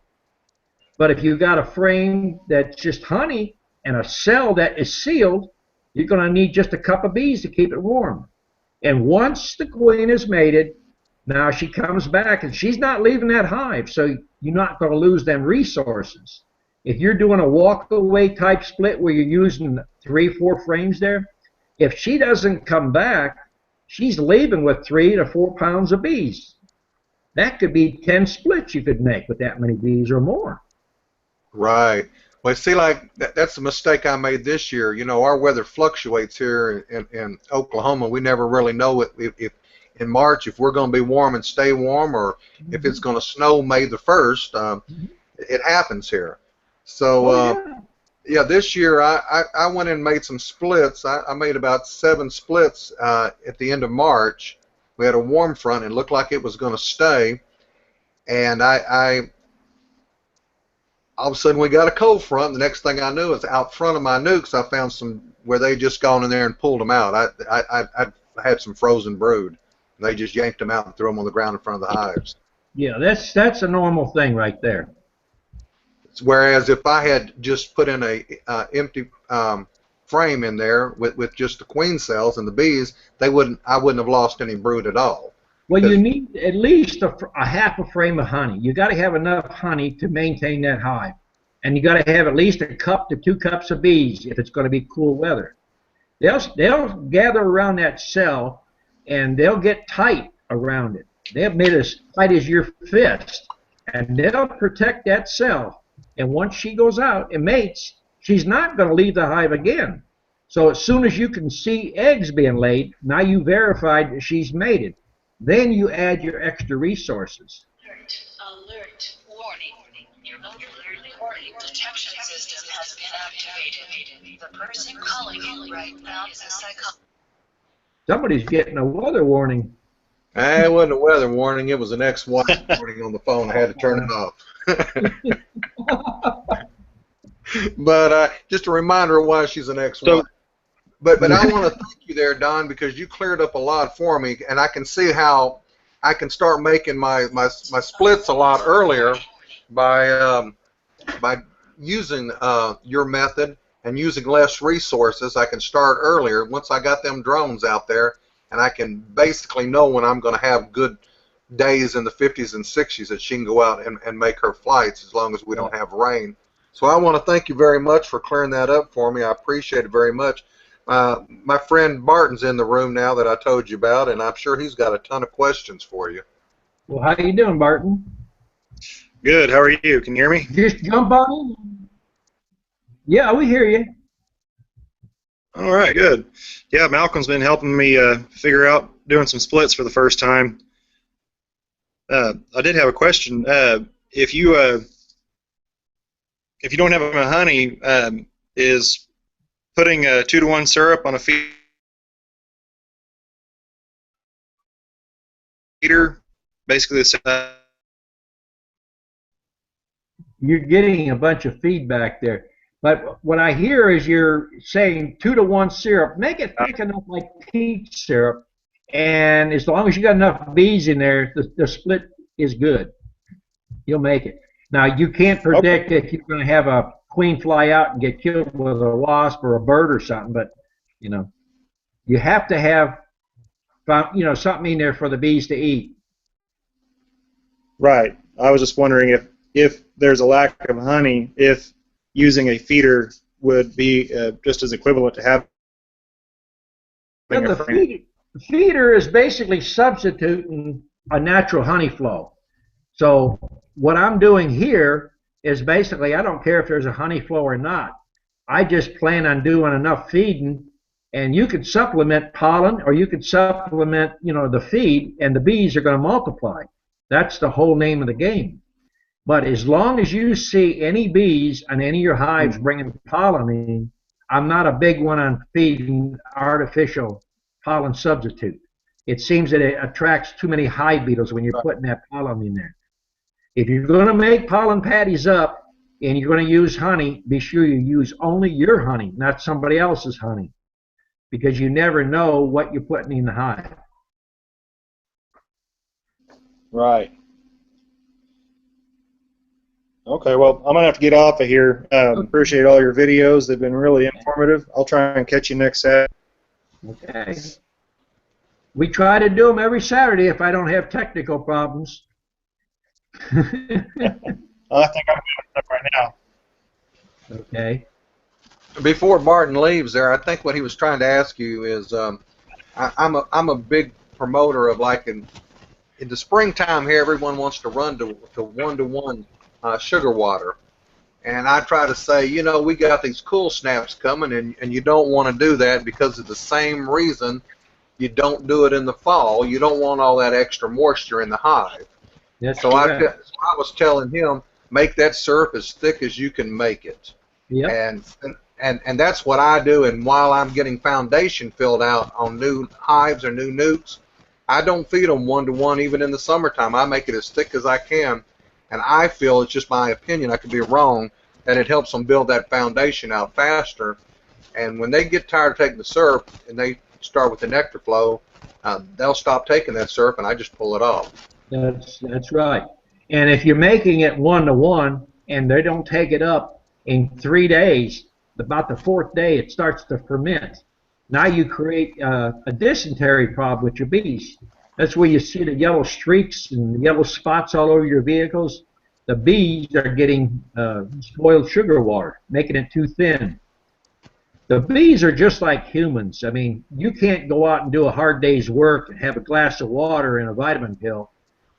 But if you've got a frame that's just honey and a cell that is sealed, you're going to need just a cup of bees to keep it warm. And once the queen is mated, now she comes back, and she's not leaving that hive, so you're not going to lose them resources. If you're doing a walk-away type split where you're using 3, 4 frames there, if she doesn't come back, she's leaving with 3 to 4 pounds of bees. That could be 10 splits you could make with that many bees or more. Right. Well, see, like that's the mistake I made this year. Our weather fluctuates here in Oklahoma. We never really know if in March if we're going to be warm and stay warm, or if it's going to snow May the 1st. It happens here. So, yeah, this year I went and made some splits. I made about 7 splits at the end of March. We had a warm front and it looked like it was going to stay. And all of a sudden we got a cold front. The next thing I knew is out front of my nukes I found some where they just gone in there and pulled them out. I had some frozen brood. They just yanked them out and threw them on the ground in front of the hives. Yeah, that's a normal thing right there. Whereas if I had just put in a empty frame in there with just the queen cells and the bees, I wouldn't have lost any brood at all. Well, you 'Cause- need at least a half a frame of honey. You got to have enough honey to maintain that hive, and you got to have at least a cup to 2 cups of bees if it's going to be cool weather. They'll gather around that cell, and they'll get tight around it. They'll make it as tight as your fist, and they'll protect that cell. And once she goes out and mates, she's not going to leave the hive again. So as soon as you can see eggs being laid, now you verified that she's mated. Then you add your extra resources. Alert. Warning. Your alert warning detection system has been activated. The person calling you right now is a psychologist. Somebody's getting a weather warning. It wasn't a weather warning. It was an ex-wife warning on the phone. I had to turn it off. But just a reminder of why she's an ex-wife. But I want to thank you there, Don, because you cleared up a lot for me, and I can see how I can start making my splits a lot earlier by using your method and using less resources. I can start earlier once I got them drones out there, and I can basically know when I'm going to have good days in the 50s and 60s that she can go out and make her flights as long as we don't have rain. So I want to thank you very much for clearing that up for me. I appreciate it very much. My friend Barton's in the room now that I told you about, and I'm sure he's got a ton of questions for you. Well, how you doing, Barton? Good. How are you? Can you hear me? Just jump on in. Yeah, we hear you. All right. Good. Yeah, Malcolm's been helping me figure out doing some splits for the first time. I did have a question. If you don't have enough honey, is putting a 2-to-1 syrup on a feeder basically the same? You're getting a bunch of feedback there. But what I hear is you're saying 2-to-1 syrup. Make it thick enough like peach syrup. And as long as you got enough bees in there, the split is good. You'll make it. Now, you can't predict if you're going to have a queen fly out and get killed with a wasp or a bird or something, but, you know, you have to have, you know, something in there for the bees to eat. Right. I was just wondering if there's a lack of honey, if using a feeder would be just as equivalent to having a frame. The feeder is basically substituting a natural honey flow. So what I'm doing here is basically, I don't care if there's a honey flow or not. I just plan on doing enough feeding, and you could supplement pollen, or you could supplement, you know, the feed, and the bees are going to multiply. That's the whole name of the game. But as long as you see any bees on any of your hives bringing pollen in, I'm not a big one on feeding artificial pollen substitute. It seems that it attracts too many hive beetles when you're putting that pollen in there. If you're going to make pollen patties up and you're going to use honey, be sure you use only your honey, not somebody else's honey, because you never know what you're putting in the hive. Right. Okay, well, I'm going to have to get off of here. Appreciate all your videos. They've been really informative. I'll try and catch you next Saturday. Okay. We try to do them every Saturday if I don't have technical problems. I think I'm good up right now. Okay. Before Barton leaves there, I think what he was trying to ask you is, I'm a big promoter of, like, in the springtime here, everyone wants to run to 1-to-1 sugar water. And I try to say, you know, we got these cool snaps coming, and you don't want to do that because of the same reason you don't do it in the fall. You don't want all that extra moisture in the hive. That's So correct. I was telling him, make that syrup as thick as you can make it. Yep. And that's what I do. And while I'm getting foundation filled out on new hives or new nukes, I don't feed them 1-to-1 even in the summertime. I make it as thick as I can. And I feel, it's just my opinion, I could be wrong, that it helps them build that foundation out faster. And when they get tired of taking the syrup and they start with the nectar flow, they'll stop taking that syrup, and I just pull it off. That's right. And if you're making it 1-to-1 and they don't take it up in 3 days, about the 4th day it starts to ferment. Now you create a dysentery problem with your bees. That's where you see the yellow streaks and the yellow spots all over your vehicles. The bees are getting spoiled sugar water, making it too thin. The bees are just like humans. I mean, you can't go out and do a hard day's work and have a glass of water and a vitamin pill.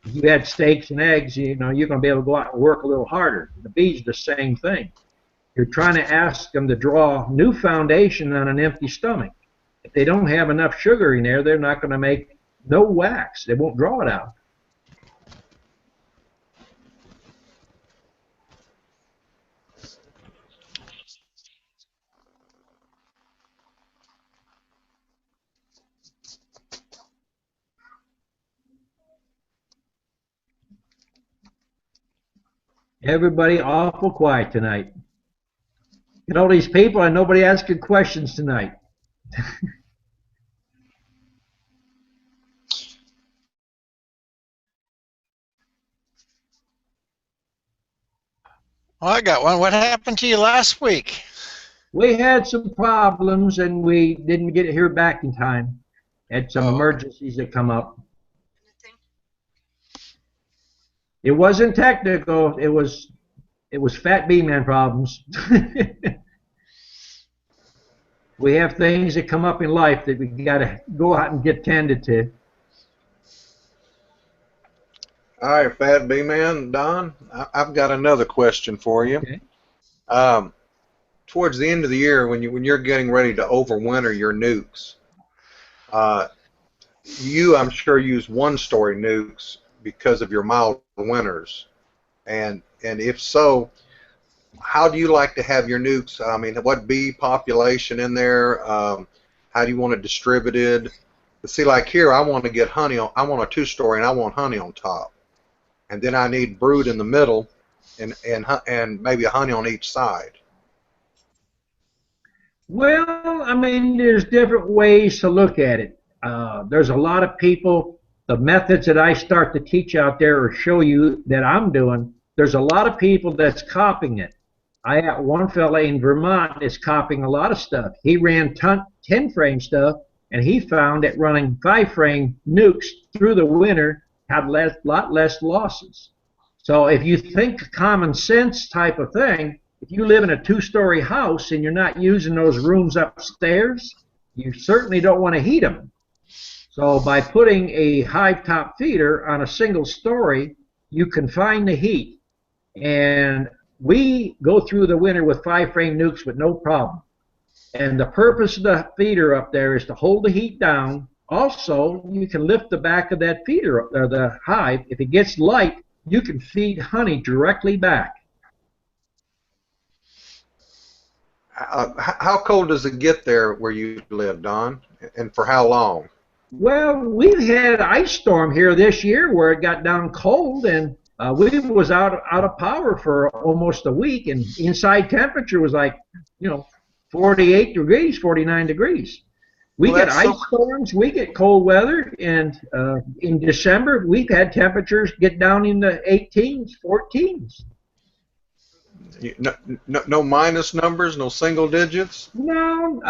If you had steaks and eggs, you know, you're going to be able to go out and work a little harder. The bees are the same thing. You're trying to ask them to draw new foundation on an empty stomach. If they don't have enough sugar in there, they're not going to make no wax. They won't draw it out. Everybody awful quiet tonight. You know, these people and nobody asking questions tonight. Well, I got one. What happened to you last week? We had some problems and we didn't get here back in time. Had some emergencies that come up. It wasn't technical. It was fat B-man problems. We have things that come up in life that we got to go out and get tended to. All right, Fat B-Man, Don, I've got another question for you. Okay. Towards the end of the year, when you're getting ready to overwinter your nukes, you, I'm sure, use one-story nukes because of your mild winters, and if so, how do you like to have your nukes? I mean, what bee population in there? How do you want it distributed? But see, like here, I want to get honey on. I want a two-story, and I want honey on top, and then I need brood in the middle, and maybe a honey on each side. Well, I mean, there's different ways to look at it. There's a lot of people, the methods that I start to teach out there or show you that I'm doing, there's a lot of people that's copying it. I got one fella in Vermont that's copying a lot of stuff. He ran 10-frame stuff, and he found that running 5-frame nukes through the winter had a lot less losses. So if you think common sense type of thing, if you live in a 2-story house and you're not using those rooms upstairs, you certainly don't want to heat them. So by putting a hive top feeder on a single story, you confine the heat. And we go through the winter with 5-frame nukes with no problem. And the purpose of the feeder up there is to hold the heat down. Also, you can lift the back of that feeder, or the hive. If it gets light, you can feed honey directly back. How cold does it get there where you live, Don, and for how long? Well, we've had ice storm here this year where it got down cold, and we was out of power for almost a week, and inside temperature was like, 48 degrees, 49 degrees. We get ice storms, we get cold weather, and in December we've had temperatures get down in the 18s, 14s. No minus numbers, no single digits? No,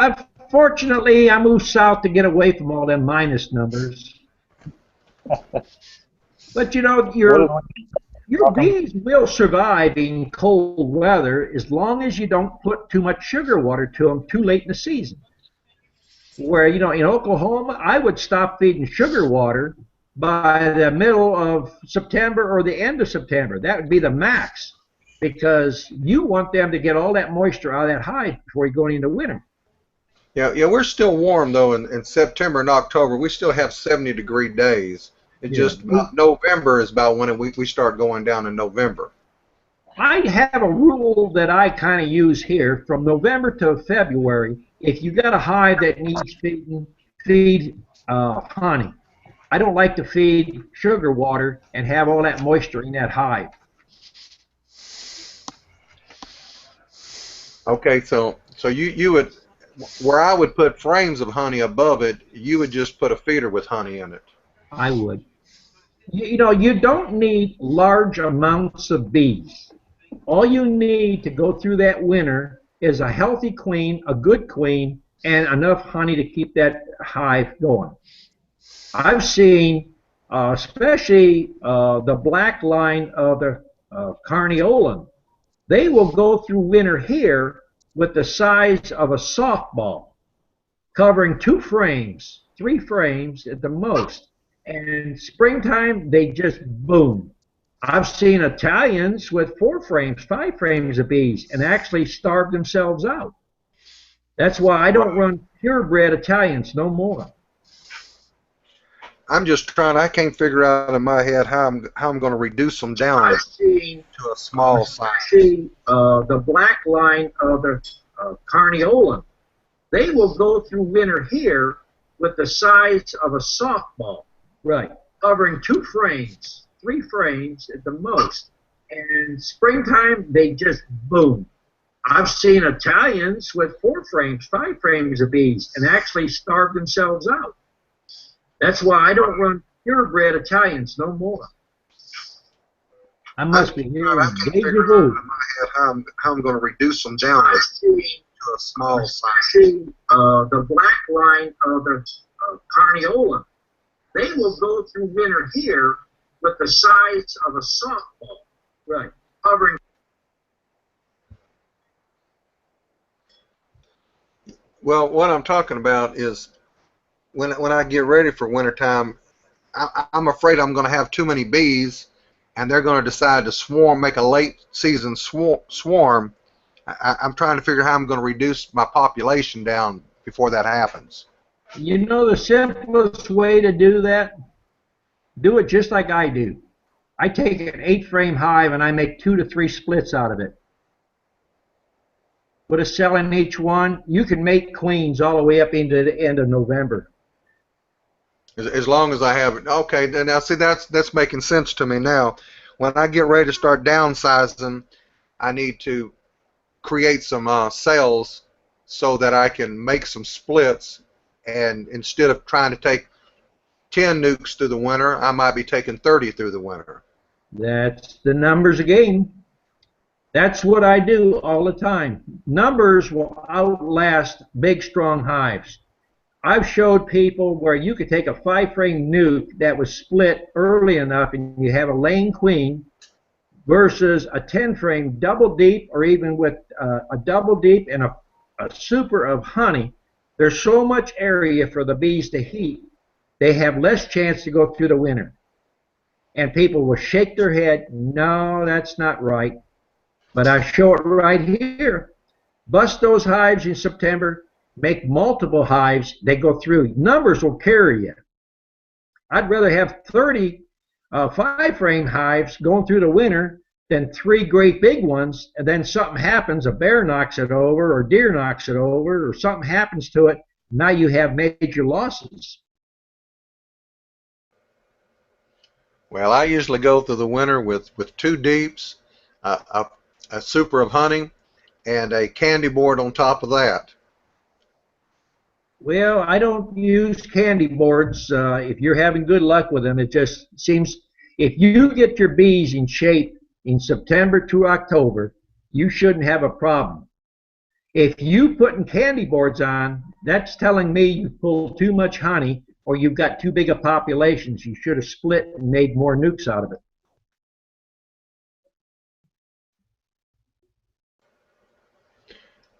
fortunately I moved south to get away from all them minus numbers. But your bees will survive in cold weather as long as you don't put too much sugar water to them too late in the season. Where, in Oklahoma, I would stop feeding sugar water by the middle of September or the end of September. That would be the max, because you want them to get all that moisture out of that hive before you go into winter. Yeah, we're still warm, though, in September and October. We still have 70-degree days. November is about when we start going down in November. I have a rule that I kind of use here from November to February. If you got a hive that needs feeding, feed honey. I don't like to feed sugar water and have all that moisture in that hive. Okay, so you would, where I would put frames of honey above it, you would just put a feeder with honey in it. I would. You don't need large amounts of bees. All you need to go through that winter is a healthy queen, a good queen, and enough honey to keep that hive going. I've seen especially the black line of the carniolan. They will go through winter here with the size of a softball, covering 2 frames, 3 frames at the most. And springtime, they just boom. I've seen Italians with 4 frames, 5 frames of bees and actually starve themselves out. That's why I don't run purebred Italians no more. I'm just trying. I can't figure out in my head how I'm going to reduce them down I've seen to a small size. especially the black line of the carniolan. They will go through winter here with the size of a softball, right, covering 2 frames, 3 frames at the most. And springtime, they just boom. I've seen Italians with 4 frames, 5 frames of bees and actually starve themselves out. That's why I don't run purebred Italians no more. I must be I hearing can't deja figure out vu. in my head how I'm going to reduce them down I've seen to a small size. especially the black line of the carniolan. They will go through winter here with the size of a softball, right, covering. Well, what I'm talking about is when I get ready for wintertime, I'm afraid I'm going to have too many bees, and they're going to decide to swarm, make a late season swarm. I'm trying to figure how I'm going to reduce my population down before that happens. You know the simplest way to do that? Do it just like I do. I take an 8 frame hive and I make 2 to 3 splits out of it. Put a cell in each one. You can make queens all the way up into the end of November. As long as I have it. Okay, then now see that's making sense to me now. When I get ready to start downsizing, I need to create some cells so that I can make some splits. And instead of trying to take 10 nukes through the winter, I might be taking 30 through the winter. That's the numbers game. That's what I do all the time. Numbers will outlast big, strong hives. I've showed people where you could take a 5 frame nuke that was split early enough and you have a laying queen versus a 10 frame double deep, or even with a double deep and a super of honey. There's so much area for the bees to heat, they have less chance to go through the winter. And people will shake their head, no, that's not right. But I show it right here. Bust those hives in September, make multiple hives, they go through. Numbers will carry you. I'd rather have 30 5 frame hives going through the winter than 3 great big ones, and then something happens, a bear knocks it over, or deer knocks it over, or something happens to it. Now you have major losses. Well, I usually go through the winter with 2 deeps, a super of honey, and a candy board on top of that. Well, I don't use candy boards. If you're having good luck with them, it just seems if you get your bees in shape in September to October, you shouldn't have a problem. If you putting candy boards on, that's telling me you pulled too much honey or you've got too big a populations. You should have split and made more nukes out of it.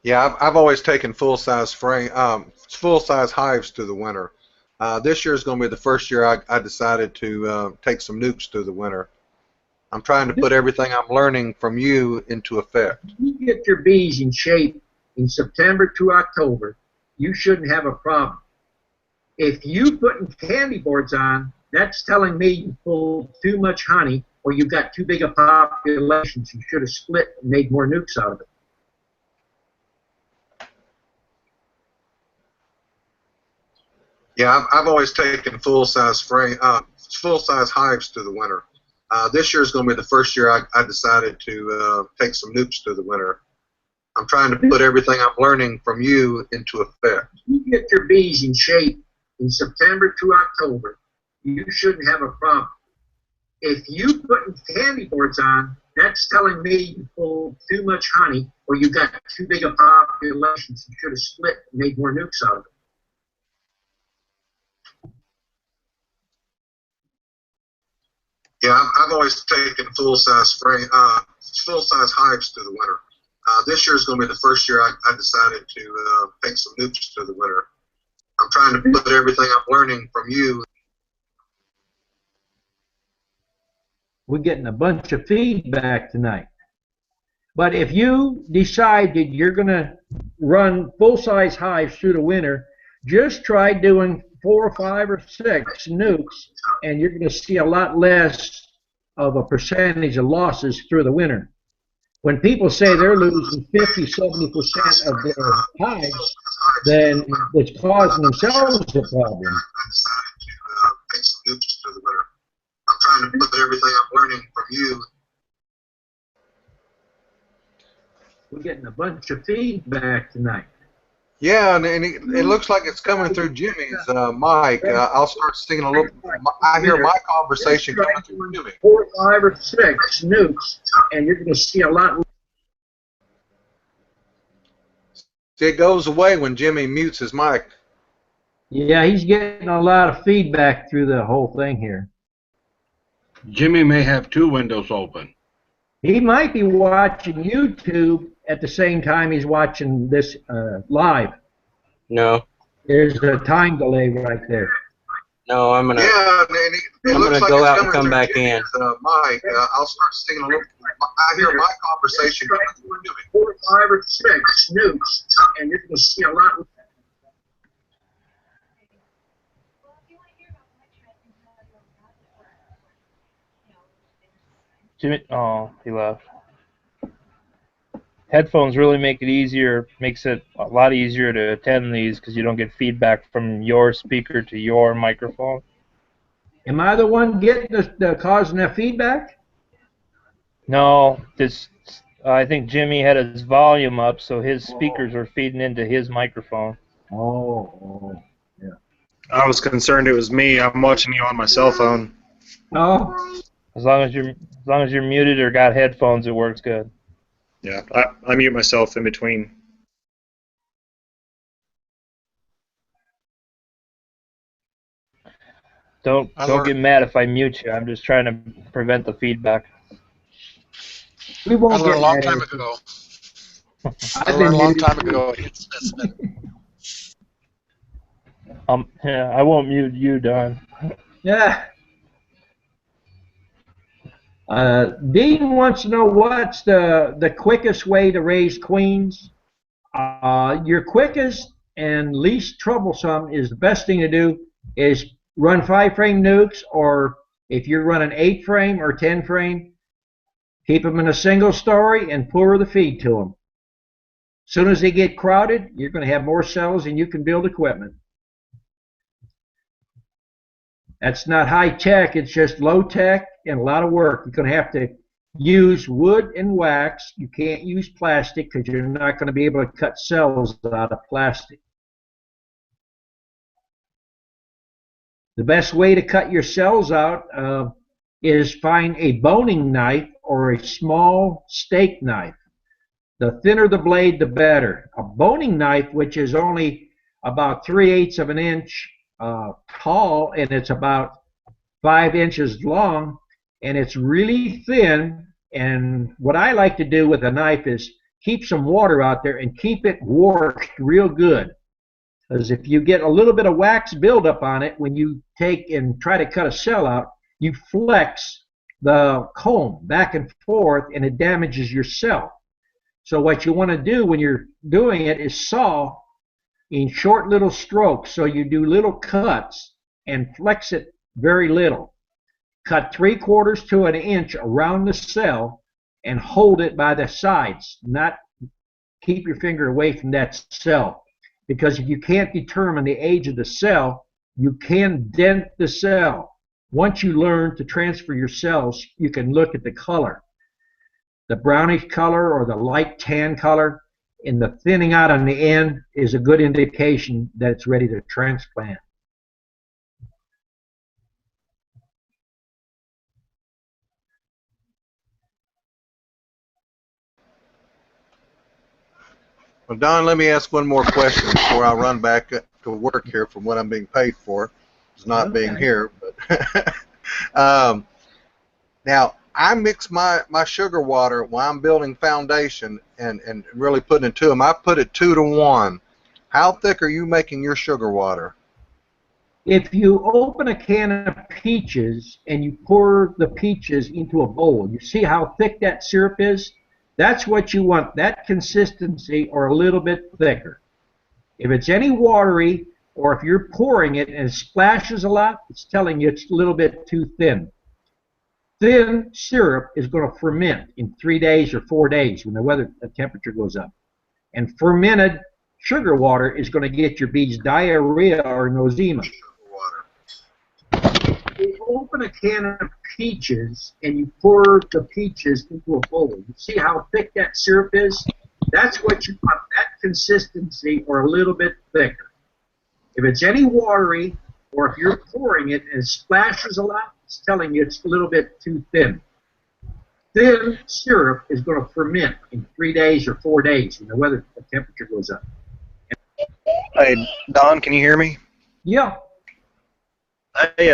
Yeah, I've always taken full-size hives through the winter. This year is going to be the first year I decided to take some nukes through the winter. I'm trying to put everything I'm learning from you into effect. If you get your bees in shape in September to October, you shouldn't have a problem. If you putting candy boards on, that's telling me you pulled too much honey or you've got too big a populations. You should have split and made more nukes out of it. Yeah, I've always taken full-size hives through the winter. This year is going to be the first year I decided to take some nukes through the winter. I'm trying to put everything I'm learning from you into effect. You get your bees in shape in September to October, you shouldn't have a problem. If you putting candy boards on, that's telling me you pulled too much honey or you got too big a populations. You should have split and made more nukes out of it. Yeah, I've always taken full-size hives through the winter. This year is going to be the first year I decided to take some nukes through the winter. I'm trying to put everything I'm learning from you. We're getting a bunch of feedback tonight. But if you decide that you're going to run full-size hives through the winter, just try doing 4 or 5 or 6 nukes, and you're going to see a lot less of a percentage of losses through the winter. When people say they're losing 50, 70% of their hives, then it's causing themselves a problem. I'm trying to put everything I'm learning from you. We're getting a bunch of feedback tonight. Yeah, and it looks like it's coming through Jimmy's mic. I'll start singing a little. I hear my conversation coming through Jimmy. 4, 5, or 6 nukes, and you're going to see a lot. See, it goes away when Jimmy mutes his mic. Yeah, he's getting a lot of feedback through the whole thing here. Jimmy may have 2 windows open. He might be watching YouTube at the same time he's watching this live. No. There's a time delay right there. No, I'm gonna. Yeah, I'm gonna go out and come back in. Mike, I'll start singing a little. I hear my conversation coming through Jimmy. 4, 5, or 6 nukes, and you're going to see a lot. Jimmy, oh, he left. Headphones really makes it a lot easier to attend these because you don't get feedback from your speaker to your microphone. Am I the one getting the causing that feedback? No, I think Jimmy had his volume up, so his speakers are feeding into his microphone. Oh, yeah. I was concerned it was me. I'm watching you on my cell phone. Oh. As long as you're muted or got headphones, it works good. Yeah, I mute myself in between. Don't get mad if I mute you. I'm just trying to prevent the feedback. We won't I learned get a long mad time at you. ago. I've I been learned a long muted time too. ago. Yeah, I won't mute you, Don. Yeah. Dean wants to know what's the quickest way to raise queens. Your quickest and least troublesome is the best thing to do is run 5-frame nukes, or if you're running 8-frame or 10-frame, keep them in a single story and pour the feed to them. As soon as they get crowded, you're going to have more cells and you can build equipment. That's not high tech, it's just low tech and a lot of work. You're going to have to use wood and wax. You can't use plastic because you're not going to be able to cut cells out of plastic. The best way to cut your cells out is find a boning knife or a small steak knife. The thinner the blade, the better. A boning knife, which is only about 3/8 of an inch tall, and it's about 5 inches long, and it's really thin. And what I like to do with a knife is keep some water out there and keep it worked real good. Because if you get a little bit of wax buildup on it, when you take and try to cut a cell out, you flex the comb back and forth, and it damages your cell. So what you want to do when you're doing it is saw in short little strokes. So you do little cuts and flex it very little. Cut 3/4 to an inch around the cell and hold it by the sides. Not keep your finger away from that cell. Because if you can't determine the age of the cell, you can dent the cell. Once you learn to transfer your cells, you can look at the color. The brownish color or the light tan color and the thinning out on the end is a good indication that it's ready to transplant. Well, Don, let me ask one more question before I run back to work here from what I'm being paid for. It's not being here, but Now, I mix my sugar water while I'm building foundation and really putting it to them. I put it 2 to 1. How thick are you making your sugar water? If you open a can of peaches and you pour the peaches into a bowl, you see how thick that syrup is? That's what you want, that consistency or a little bit thicker. If it's any watery or if you're pouring it and it splashes a lot, it's telling you it's a little bit too thin. Thin syrup is going to ferment in 3 days or 4 days when the temperature goes up. And fermented sugar water is going to get your bees diarrhea or nosema. You open a can of peaches and you pour the peaches into a bowl. You see how thick that syrup is? That's what you want, that consistency or a little bit thicker. If it's any watery or if you're pouring it and it splashes a lot, it's telling you it's a little bit too thin. Thin syrup is going to ferment in 3 days or 4 days when the temperature goes up. Hey, Don, can you hear me? Yeah. Hey,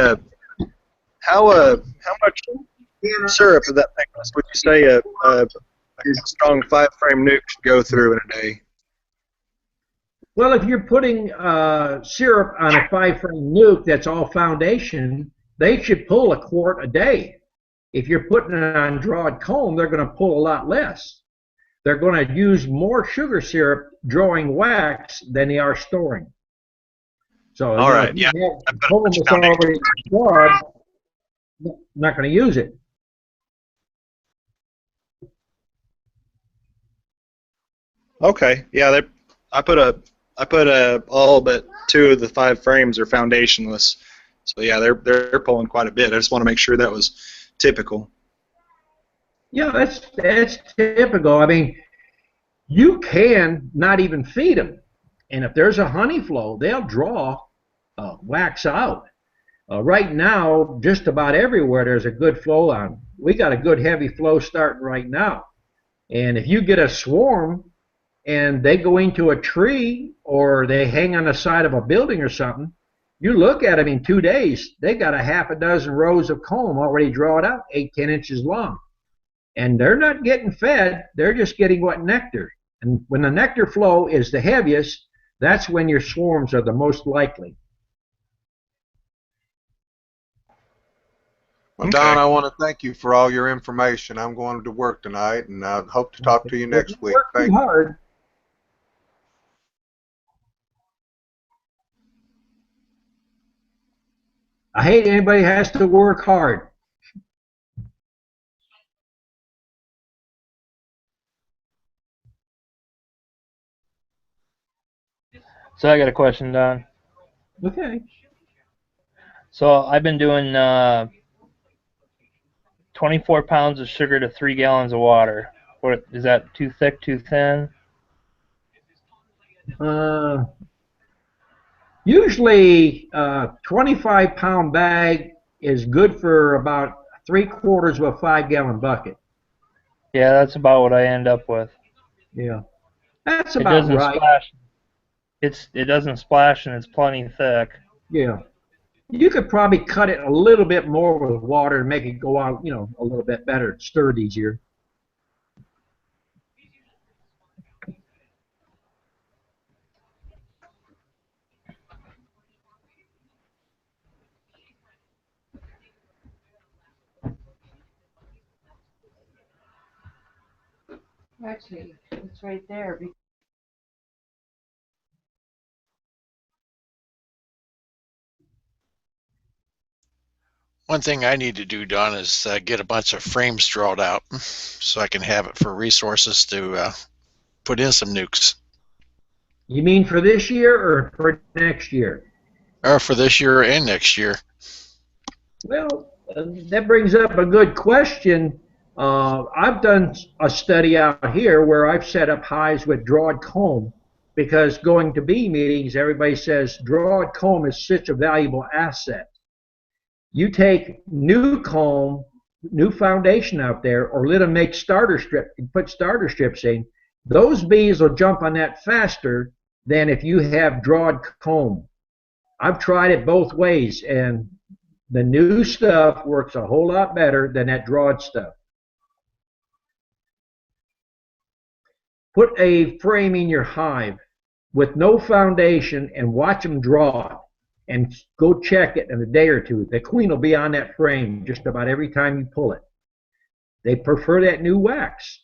how much syrup of that thickness would you say a strong 5-frame nuke should go through in a day? Well, if you're putting syrup on a 5-frame nuke that's all foundation, they should pull a quart a day. If you're putting it on drawed comb, they're going to pull a lot less. They're going to use more sugar syrup drawing wax than they are storing. So, all right, yeah. Comb that's already drawed, not going to use it. Okay, yeah. I put all but 2 of the 5 frames are foundationless. So yeah, they're pulling quite a bit. I just want to make sure that was typical. Yeah, that's typical. I mean, you can not even feed them, and if there's a honey flow, they'll draw wax out. Right now, just about everywhere there's a good flow on. We got a good heavy flow starting right now, and if you get a swarm and they go into a tree or they hang on the side of a building or something, you look at them in 2 days, they got a half a dozen rows of comb already drawn out, 8-10 inches long. And they're not getting fed, they're just getting what nectar. And when the nectar flow is the heaviest, that's when your swarms are the most likely. Well, Don, I want to thank you for all your information. I'm going to work tonight, and I hope to talk to you next week. Thank you. Hard. I hate anybody has to work hard. So I got a question, Don. Okay. So I've been doing 24 pounds of sugar to 3 gallons of water. What is that? Too thick? Too thin? Usually, 25-pound bag is good for about 3/4 of a 5-gallon bucket. Yeah, that's about what I end up with. Yeah, that's It about doesn't right. splash. It doesn't splash and it's plenty thick. Yeah, you could probably cut it a little bit more with water and make it go out, a little bit better, stir it easier. Actually, it's right there. One thing I need to do, Don, is get a bunch of frames drawn out so I can have it for resources to put in some nukes. You mean for this year or for next year? Or for this year and next year. Well, that brings up a good question. I've done a study out here where I've set up hives with drawed comb because going to bee meetings, everybody says drawed comb is such a valuable asset. You take new comb, new foundation out there, or let them make starter strip, put starter strips in. Those bees will jump on that faster than if you have drawed comb. I've tried it both ways, and The new stuff works a whole lot better than that drawed stuff. Put a frame in your hive with no foundation and watch them draw it, and go check it in a day or two. The queen will be on that frame just about every time you pull it. They prefer that new wax.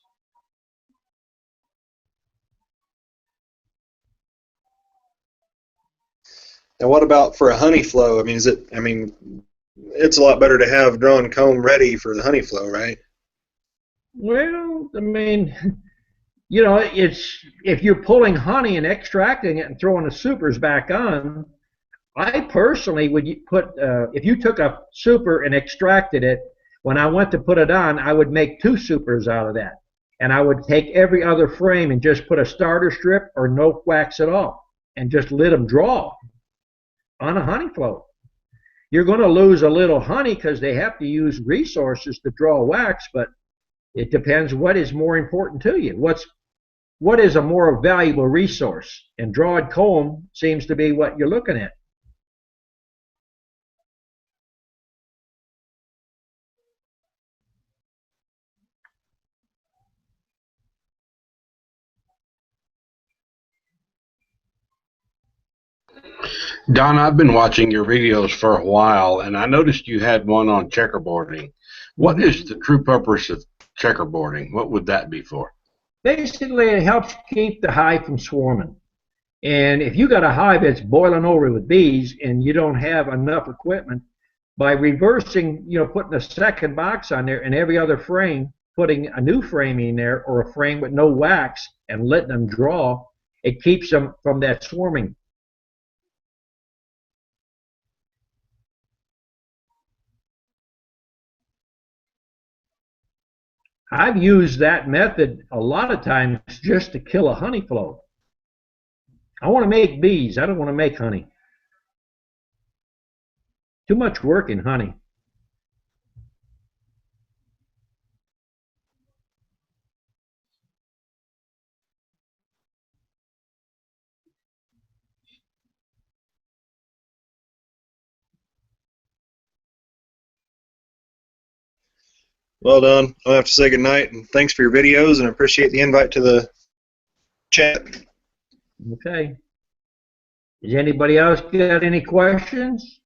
And what about for a honey flow? I mean, it's a lot better to have drawn comb ready for the honey flow, right? Well, I mean, you know, it's if you're pulling honey and extracting it and throwing the supers back on. I personally would put, if you took a super and extracted it, when I went to put it on, I would make 2 supers out of that. And I would take every other frame and just put a starter strip or no wax at all and just let them draw on a honey float. You're going to lose a little honey because they have to use resources to draw wax, but it depends what is more important to you. What is a more valuable resource? And drawed comb seems to be what you're looking at. Don, I've been watching your videos for a while, and I noticed you had one on checkerboarding. What is the true purpose of checkerboarding? What would that be for? Basically, it helps keep the hive from swarming. And if you got a hive that's boiling over with bees and you don't have enough equipment, by reversing, you know, putting a second box on there and every other frame, putting a new frame in there or a frame with no wax and letting them draw, it keeps them from that swarming. I've used that method a lot of times just to kill a honey flow. I want to make bees. I don't want to make honey. Too much work in honey. Well done. I'll have to say good night, and thanks for your videos, and I appreciate the invite to the chat. Okay. Does anybody else got any questions?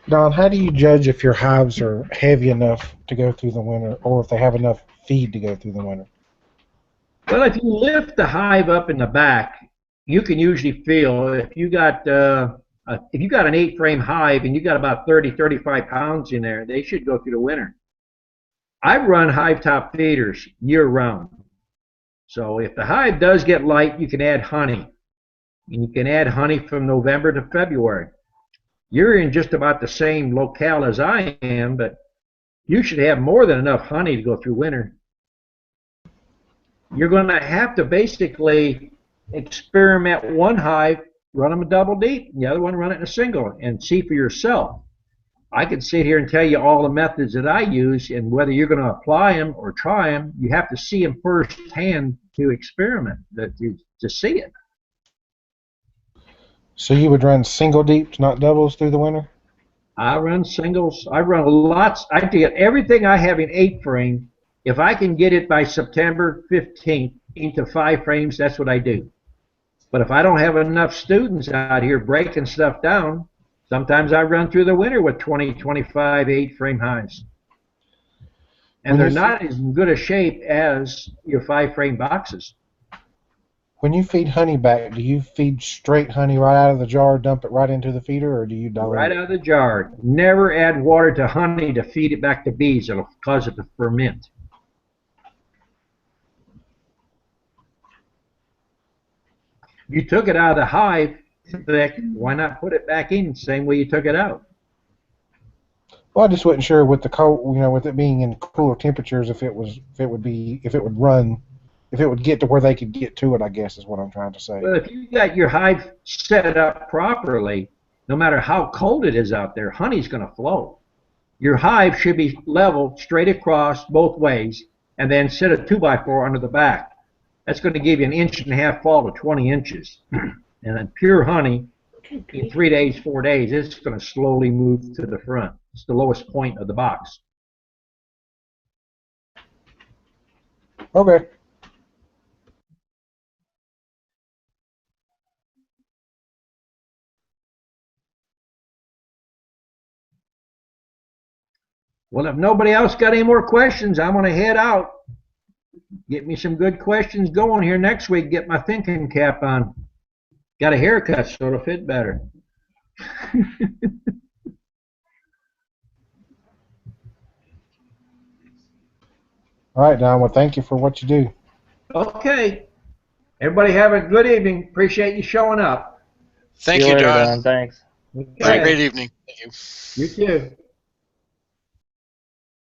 Don, how do you judge if your hives are heavy enough to go through the winter, or if they have enough feed to go through the winter? Well, if you lift the hive up in the back, you can usually feel if you got an 8-frame hive and you got about 30-35 pounds in there, they should go through the winter. I run hive top feeders year round. So if the hive does get light, you can add honey. And you can add honey from November to February. You're in just about the same locale as I am, but you should have more than enough honey to go through winter. You're going to have to basically experiment one hive, run them a double deep, and the other one run it in a single, and see for yourself. I can sit here and tell you all the methods that I use, and whether you're going to apply them or try them, you have to see them firsthand to experiment, to see it. So you would run single deeps, not doubles, through the winter? I run singles. I run lots. I get everything I have in 8-frame. If I can get it by September 15th into 5 frames, that's what I do. But if I don't have enough students out here breaking stuff down, sometimes I run through the winter with 20, 25 8-frame hives. And they're not as good a shape as your 5-frame boxes. When you feed honey back, do you feed straight honey right out of the jar, dump it right into the feeder, or do you dilute it? Right out of the jar. Never add water to honey to feed it back to bees. It'll cause it to ferment. You took it out of the hive, why not put it back in the same way you took it out? Well, I just wasn't sure with the cold, with it being in cooler temperatures, if it would get to where they could get to it, I guess is what I'm trying to say. Well, if you got your hive set up properly, no matter how cold it is out there, honey's going to flow. Your hive should be level straight across both ways, and then set a 2x4 under the back. That's going to give you an 1.5 inch fall to 20 inches. And then pure honey in 3 days, 4 days, it's going to slowly move to the front. It's the lowest point of the box. Okay. Well, if nobody else got any more questions, I'm going to head out. Get me some good questions going here next week. Get my thinking cap on. Got a haircut, so it'll fit better. All right, Don. Well, thank you for what you do. Okay. Everybody have a good evening. Appreciate you showing up. See you later, Don. Thanks. Okay. Have a great evening. Thank you. You too.